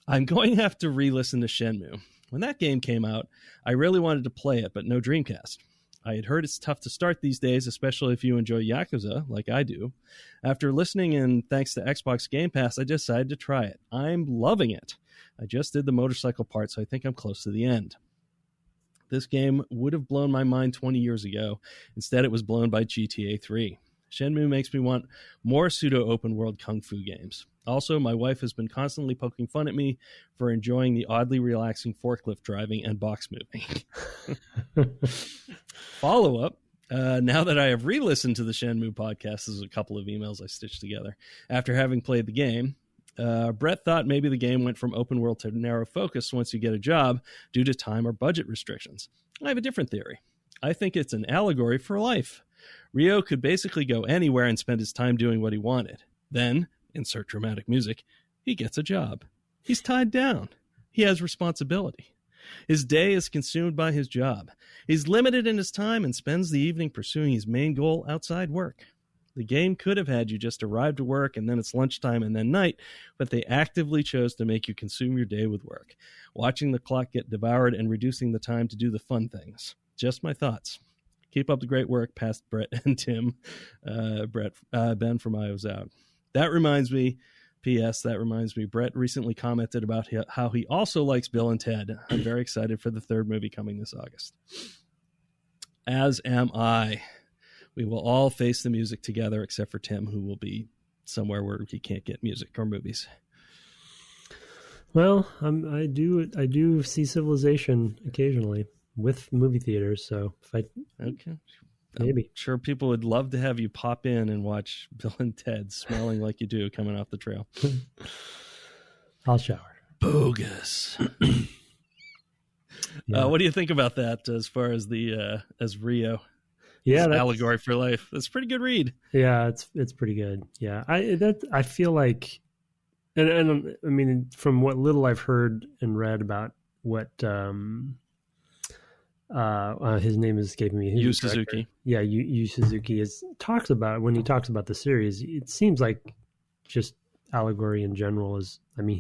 I'm going to have to re-listen to Shenmue. When that game came out, I really wanted to play it, but no Dreamcast. I had heard it's tough to start these days, especially if you enjoy Yakuza, like I do. After listening and thanks to Xbox Game Pass, I decided to try it. I'm loving it. I just did the motorcycle part, so I think I'm close to the end. This game would have blown my mind 20 years ago. Instead, it was blown by GTA 3. Shenmue makes me want more pseudo-open world kung fu games. Also, my wife has been constantly poking fun at me for enjoying the oddly relaxing forklift driving and box moving. Follow-up. Now that I have re-listened to the Shenmue podcast, there's a couple of emails I stitched together. After having played the game, Brett thought maybe the game went from open world to narrow focus once you get a job due to time or budget restrictions. I have a different theory. I think it's an allegory for life. Ryo could basically go anywhere and spend his time doing what he wanted. Then, insert dramatic music, he gets a job. He's tied down. He has responsibility. His day is consumed by his job. He's limited in his time and spends the evening pursuing his main goal outside work. The game could have had you just arrive to work and then it's lunchtime and then night, but they actively chose to make you consume your day with work, watching the clock get devoured and reducing the time to do the fun things. Just my thoughts. Keep up the great work, past Brett and Tim. Ben from Iowa's out. That reminds me, P.S., Brett recently commented about how he also likes Bill and Ted. I'm very excited for the third movie coming this August. As am I. We will all face the music together, except for Tim, who will be somewhere where he can't get music or movies. Well, I do see Civilization occasionally with movie theaters. So if okay, maybe I'm sure people would love to have you pop in and watch Bill and Ted, smelling like you do coming off the trail. I'll shower. Bogus. Yeah. What do you think about that as far as the as Rio? Yeah, allegory for life. That's a pretty good read. Yeah, it's pretty good. Yeah, I feel like, and I mean, from what little I've heard and read about what his name is escaping me. Yu Suzuki. Yeah, Yu Suzuki talks about when he talks about the series. It seems like just allegory in general is. I mean,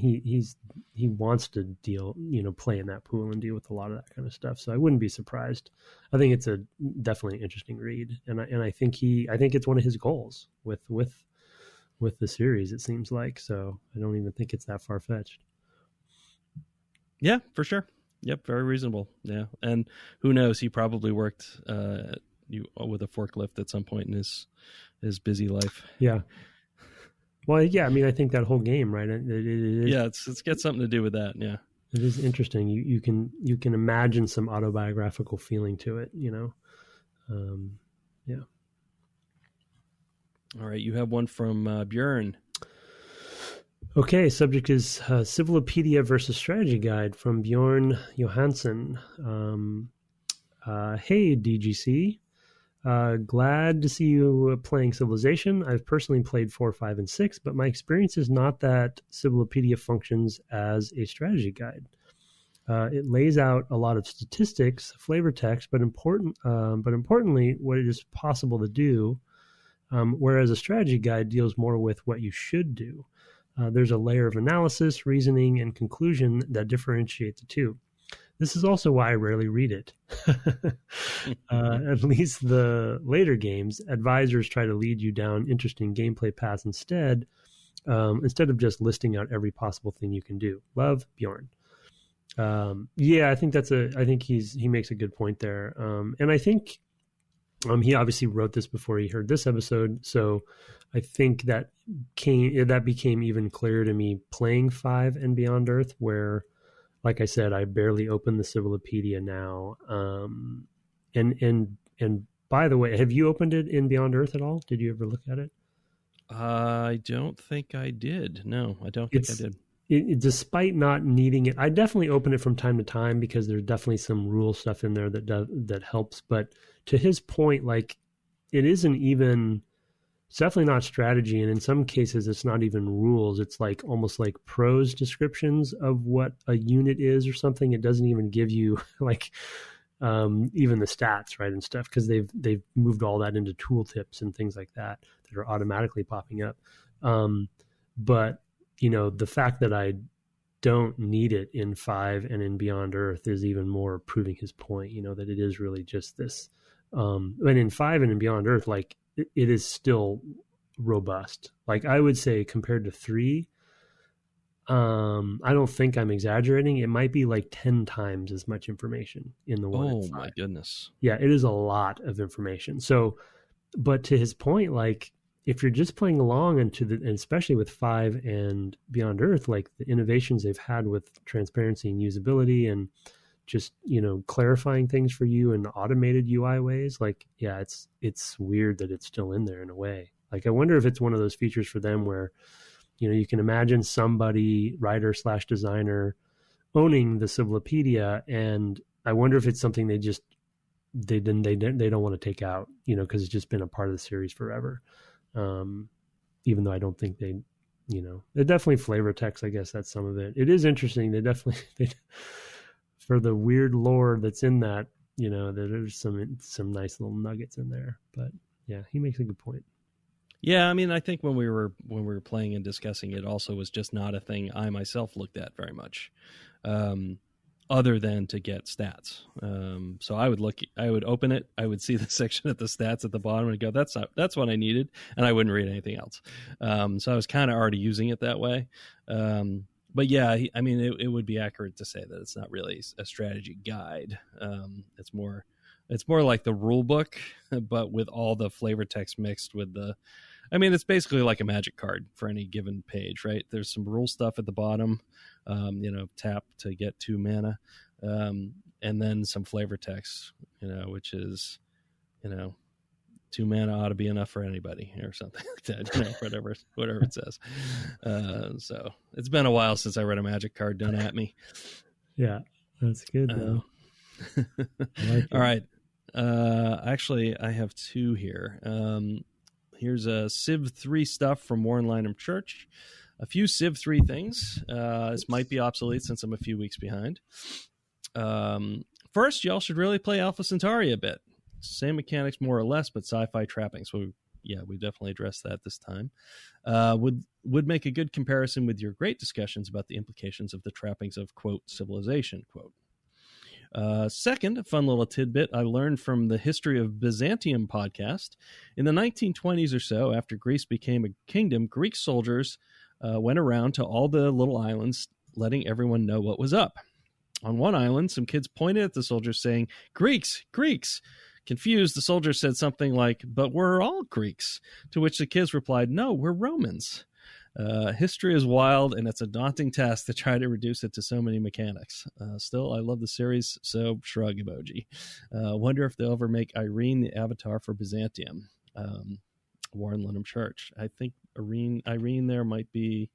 he wants to deal, play in that pool and deal with a lot of that kind of stuff. So I wouldn't be surprised. I think it's a definitely interesting read, and I think it's one of his goals with the series. It seems like, so I don't even think it's that far fetched. Yeah, for sure. Yep, very reasonable. Yeah, and who knows? He probably worked with a forklift at some point in his busy life. Yeah. Well, yeah. I mean, I think that whole game, right? Yeah, it's got something to do with that. Yeah, it is interesting. You can imagine some autobiographical feeling to it. Yeah. All right, you have one from Bjorn. Okay, subject is Civilopedia versus Strategy Guide from Bjorn Johansson. Hey, DGC. Glad to see you playing Civilization. I've personally played 4, 5, and 6, but my experience is not that Civilopedia functions as a strategy guide. It lays out a lot of statistics, flavor text, but importantly, what it is possible to do. Whereas a strategy guide deals more with what you should do. There's a layer of analysis, reasoning, and conclusion that differentiate the two. This is also why I rarely read it. At least the later games, advisors try to lead you down interesting gameplay paths instead of just listing out every possible thing you can do. Love, Bjorn. Yeah, I think he makes a good point there. And I think he obviously wrote this before he heard this episode, so I think that became even clearer to me playing 5 and Beyond Earth, where, like I said, I barely open the Civilopedia now. And by the way, have you opened it in Beyond Earth at all? Did you ever look at it? I don't think I did. No, I don't think I did. Despite not needing it, I definitely open it from time to time because there's definitely some rule stuff in there that helps. But to his point, like, it's definitely not strategy, and in some cases it's not even rules. It's like almost like prose descriptions of what a unit is or something. It doesn't even give you like even the stats, right, and stuff, because they've moved all that into tooltips and things like that are automatically popping up. But the fact that I don't need it in 5 and in Beyond Earth is even more proving his point, that it is really just this. And in 5 and in Beyond Earth, like, it is still robust. Like, I would say compared to 3, I don't think I'm exaggerating. It might be like 10 times as much information in the one. Oh my goodness. Yeah, it is a lot of information. So, but to his point, like, if you're just playing along and especially with 5 and Beyond Earth, like the innovations they've had with transparency and usability and just, clarifying things for you in automated UI ways, like, yeah, it's weird that it's still in there in a way. Like, I wonder if it's one of those features for them where, you can imagine somebody, writer/designer, owning the Civilopedia, and I wonder if it's something they don't want to take out, because it's just been a part of the series forever. Even though I don't think it definitely flavor text, I guess that's some of it. It is interesting. They for the weird lore that's in that, there's some nice little nuggets in there. But yeah, he makes a good point. Yeah, I mean, I think when we were playing and discussing it, also was just not a thing I myself looked at very much, other than to get stats. So I would open it, I would see the section at the stats at the bottom and go, that's what I needed, and I wouldn't read anything else. So I was kind of already using it that way. But yeah, I mean, it would be accurate to say that it's not really a strategy guide. It's more like the rule book, but with all the flavor text mixed with it's basically like a magic card for any given page, right? There's some rule stuff at the bottom, tap to get 2 mana, and then some flavor text, which is, 2 mana ought to be enough for anybody or something like that, whatever it says. So it's been a while since I read a magic card. Don't at me. Yeah, that's good though. Like all right. Actually, I have 2 here. Here's a Civ III stuff from Warren Lynham Church. A few Civ III things. This might be obsolete since I'm a few weeks behind. First, y'all should really play Alpha Centauri a bit. Same mechanics, more or less, but sci-fi trappings. We definitely addressed that this time. Would make a good comparison with your great discussions about the implications of the trappings of, quote, civilization, quote. Second, a fun little tidbit I learned from the History of Byzantium podcast. In the 1920s or so, after Greece became a kingdom, Greek soldiers went around to all the little islands, letting everyone know what was up. On one island, some kids pointed at the soldiers saying, "Greeks, Greeks!" Confused, the soldiers said something like, "But we're all Greeks," to which the kids replied, "No, we're Romans." History is wild, and it's a daunting task to try to reduce it to so many mechanics. Still, I love the series, so shrug emoji. Wonder if they'll ever make Irene the avatar for Byzantium. Warren Lenham Church. I think Irene there might be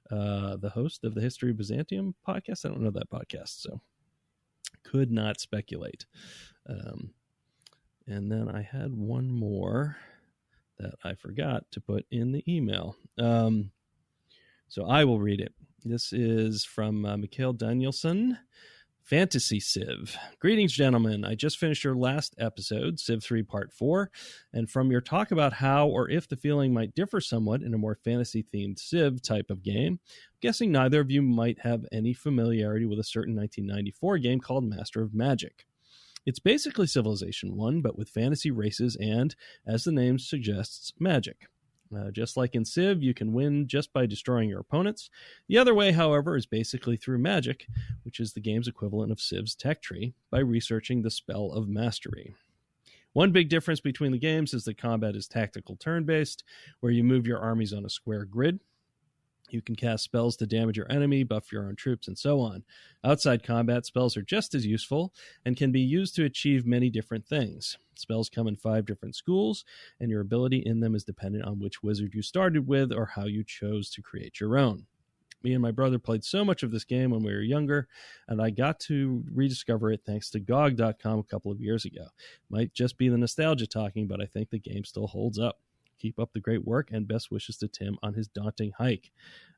the host of the History of Byzantium podcast. I don't know that podcast, so could not speculate. And then I had one more that I forgot to put in the email. So I will read it. This is from Mikhail Danielson, Fantasy Civ. Greetings, gentlemen. I just finished your last episode, Civ III Part 4, and from your talk about how or if the feeling might differ somewhat in a more fantasy-themed Civ type of game, I'm guessing neither of you might have any familiarity with a certain 1994 game called Master of Magic. It's basically Civilization 1, but with fantasy races and, as the name suggests, magic. Just like in Civ, you can win just by destroying your opponents. The other way, however, is basically through magic, which is the game's equivalent of Civ's tech tree, by researching the spell of mastery. One big difference between the games is that combat is tactical turn-based, where you move your armies on a square grid. You can cast spells to damage your enemy, buff your own troops, and so on. Outside combat, spells are just as useful and can be used to achieve many different things. Spells come in 5 different schools, and your ability in them is dependent on which wizard you started with or how you chose to create your own. Me and my brother played so much of this game when we were younger, and I got to rediscover it thanks to GOG.com a couple of years ago. Might just be the nostalgia talking, but I think the game still holds up. Keep up the great work, and best wishes to Tim on his daunting hike.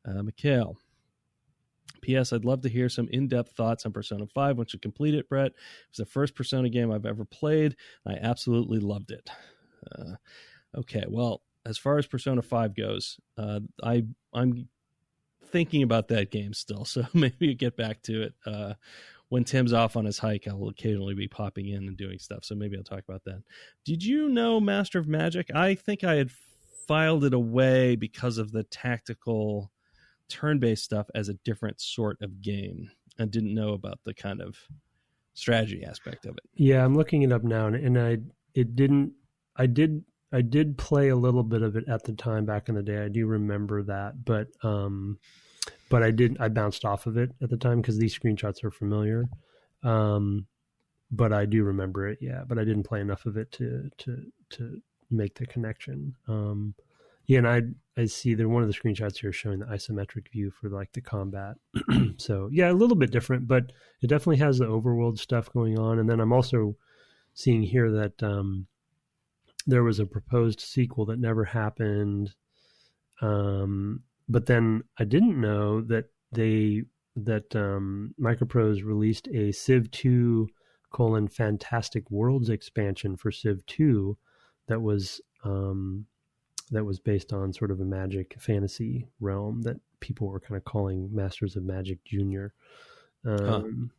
Mikhail. P.S. I'd love to hear some in-depth thoughts on Persona 5 once you complete it, Brett. It was the first Persona game I've ever played. I absolutely loved it. Okay, well, as far as Persona 5 goes, I'm thinking about that game still, so maybe you get back to it. When Tim's off on his hike, I'll occasionally be popping in and doing stuff, so maybe I'll talk about that. Did you know Master of Magic? I think I had filed it away because of the tactical turn-based stuff as a different sort of game. I didn't know about the kind of strategy aspect of it. Yeah, I'm looking it up now, and I did play a little bit of it at the time back in the day. I do remember that, but I bounced off of it at the time because these screenshots are familiar. But I do remember it, yeah. But I didn't play enough of it to make the connection. Yeah, and I see that one of the screenshots here showing the isometric view for like the combat. So yeah, a little bit different, but it definitely has the overworld stuff going on. And then I'm also seeing here that there was a proposed sequel that never happened. But then I didn't know that Microprose released a Civ II Fantastic Worlds expansion for Civ II that was based on sort of a magic fantasy realm that people were kind of calling Masters of Magic Junior.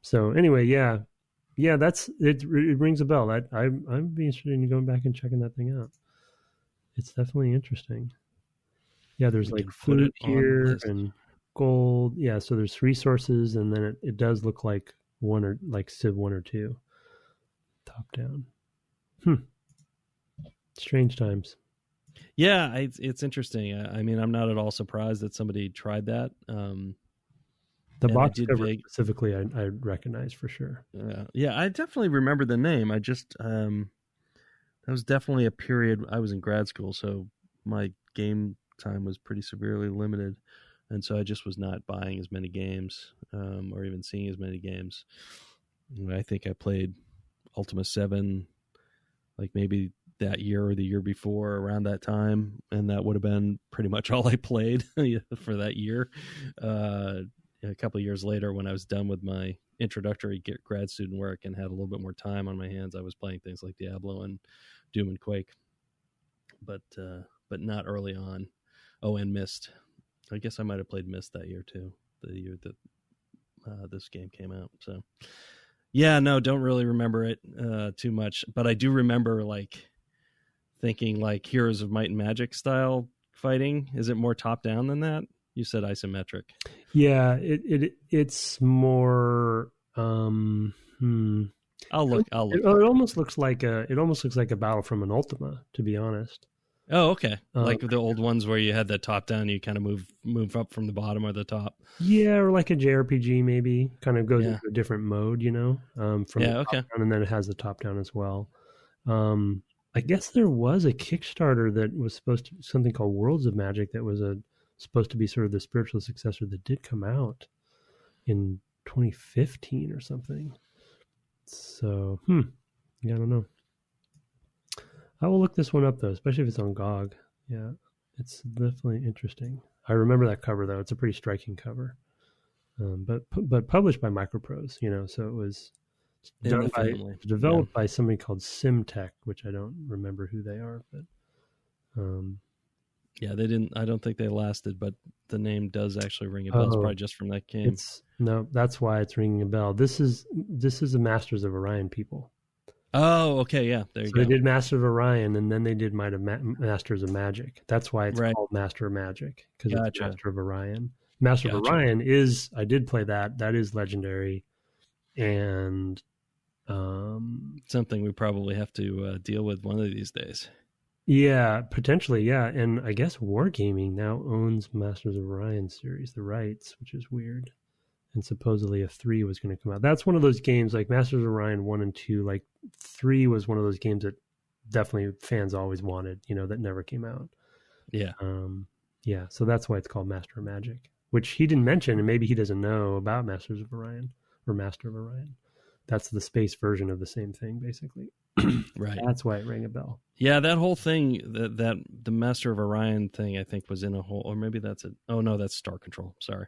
So anyway, yeah, that's it. It rings a bell. I'd be interested in going back and checking that thing out. It's definitely interesting. Yeah, there's like food here and gold. Yeah, so there's resources, and then it does look like one or like Civ 1 or 2, top down. Strange times. Yeah, it's interesting. I mean, I'm not at all surprised that somebody tried that. The box cover specifically, I recognize for sure. Yeah, I definitely remember the name. I just that was definitely a period I was in grad school, so my game time was pretty severely limited, and so I just was not buying as many games or even seeing as many games. I think I played Ultima 7 like maybe that year or the year before, around that time, and that would have been pretty much all I played for that year. A couple of years later, when I was done with my introductory grad student work and had a little bit more time on my hands, I was playing things like Diablo and Doom and Quake, but not early on. Oh, and Myst. I guess I might have played Myst that year too, the year that this game came out. So yeah, no, don't really remember it too much, but I do remember like thinking like Heroes of Might and Magic style fighting. Is it more top down than that? You said isometric. Yeah, it's more. I'll look. It almost looks like a battle from an Ultima, to be honest. Oh, okay. Like the old ones where you had the top down, you kind of move up from the bottom or the top. Yeah, or like a JRPG maybe. Kind of goes into a different mode, from the top down, and then it has the top down as well. I guess there was a Kickstarter that was supposed to something called Worlds of Magic that was supposed to be sort of the spiritual successor that did come out in 2015 or something. So, I don't know. I will look this one up though, especially if it's on GOG. Yeah, it's definitely interesting. I remember that cover though; it's a pretty striking cover. But published by Microprose, so it was developed by somebody called SimTech, which I don't remember who they are, but yeah, they didn't. I don't think they lasted, but the name does actually ring a bell. It's probably just from that game. No, that's why it's ringing a bell. This is the Masters of Orion people. Oh, okay, yeah, there you go. They did Master of Orion, and then they did Masters of Magic. That's why it's called Master of Magic, because it's Master of Orion. Master of Orion I did play that. That is legendary, and something we probably have to deal with one of these days. Yeah, potentially, yeah. And I guess Wargaming now owns Masters of Orion series, the rights, which is weird. And supposedly a 3 was going to come out. That's one of those games like Masters of Orion 1 and 2. Like 3 was one of those games that definitely fans always wanted, that never came out. Yeah. Yeah. So that's why it's called Master of Magic, which he didn't mention, and maybe he doesn't know about Masters of Orion or Master of Orion. That's the space version of the same thing, basically. Right. That's why it rang a bell. Yeah, that whole thing, that the Master of Orion thing, I think was in a whole, or maybe that's it. Oh no, that's Star Control. Sorry.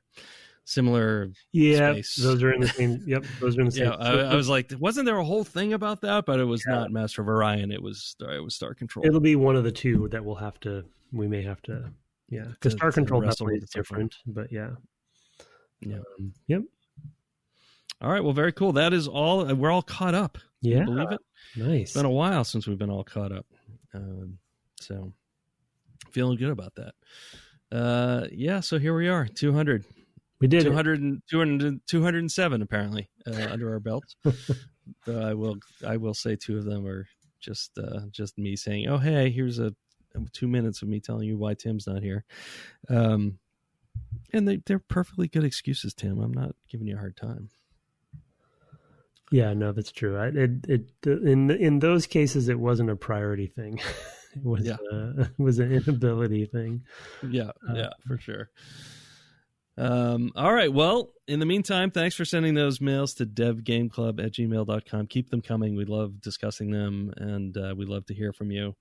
Similar space. Those are in the same. Yep, those are in the same. Yeah, I was like, wasn't there a whole thing about that? But it was not Master of Orion. It was Star Control. It'll be one of the two that we may have to. Yeah, because Star Control definitely is different. But yeah. Yep. All right. Well, very cool. That is all. We're all caught up. Can you believe it? Nice. It's been a while since we've been all caught up. So feeling good about that. Yeah. So here we are, 200. We did 207 apparently under our belts. I will say 2 of them are just me saying, "Oh, hey, here's 2 minutes of me telling you why Tim's not here," and they're perfectly good excuses, Tim. I'm not giving you a hard time. Yeah, no, that's true. In those cases, it wasn't a priority thing. It was an inability thing. Yeah, for sure. All right. Well, in the meantime, thanks for sending those mails to devgameclub@gmail.com. Keep them coming. We love discussing them, and we love to hear from you.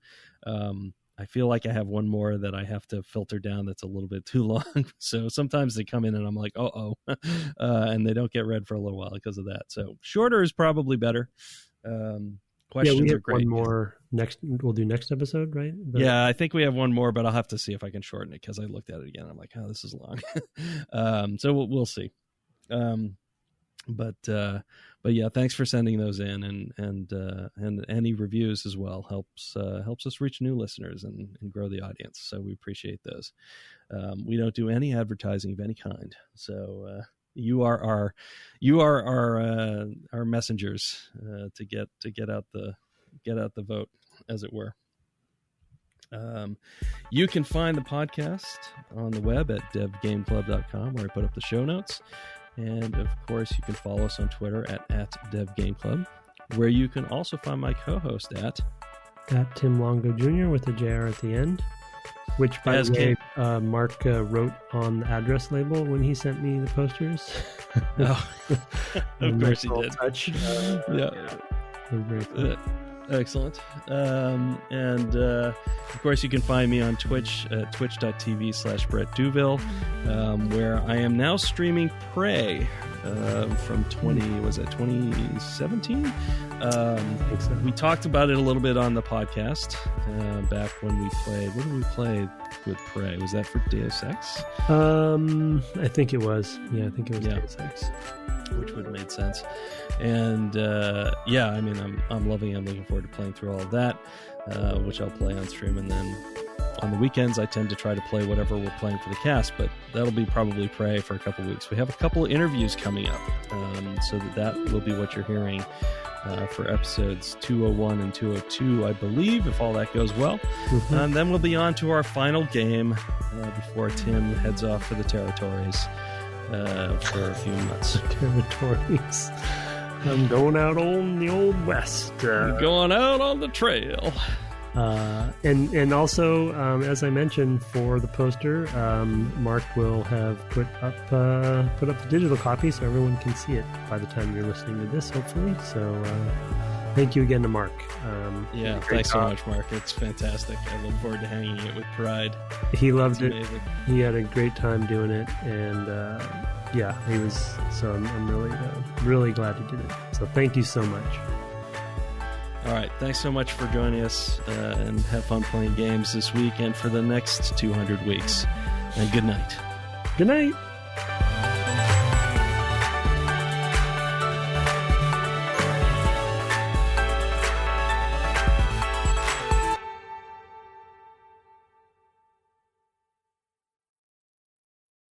I feel like I have one more that I have to filter down that's a little bit too long. So sometimes they come in and I'm like, and they don't get read for a little while because of that. So shorter is probably better. Questions are great. One more next. We'll do next episode, right? Yeah, I think we have one more, but I'll have to see if I can shorten it because I looked at it again. I'm like, oh, this is long. So we'll see. But yeah, thanks for sending those in, and any reviews as well helps us reach new listeners and grow the audience. So we appreciate those. We don't do any advertising of any kind, so you are our messengers to get out the vote, as it were. You can find the podcast on the web at devgameclub.com, where I put up the show notes. And of course, you can follow us on Twitter at devgameclub, where you can also find my co-host at Tim Longo Jr. with a JR at the end, which, by the way, Mark wrote on the address label when he sent me the posters. Oh, of course he did. Touch. Very cool. Excellent. And of course, you can find me on Twitch at twitch.tv/Brett Douville, where I am now streaming Prey from 2017? I think so. We talked about it a little bit on the podcast back when we played. What did we play with Prey? Was that for Deus Ex? I think it was. Yeah, I think it was Deus Ex. Which would have made sense. And I'm loving it. I'm looking forward to playing through all of that, which I'll play on stream, and then On the weekends, I tend to try to play whatever we're playing for the cast, but that'll be probably Prey for a couple weeks. We have a couple of interviews coming up, so that will be what you're hearing for episodes 201 and 202, I believe, if all that goes well. Mm-hmm. And then we'll be on to our final game before Tim heads off for the territories for a few months. Territories. I'm going out on the Old West. Going out on the trail. And also, as I mentioned, for the poster, Mark will have put up the digital copy so everyone can see it by the time you're listening to this, hopefully. So thank you again to Mark. Thanks so much, Mark. It's fantastic. I look forward to hanging it with Pride. He loved it. Amazing. He had a great time doing it, and he was. So I'm really glad he did it. So thank you so much. All right, thanks so much for joining us, and have fun playing games this week and for the next 200 weeks. And good night. Good night.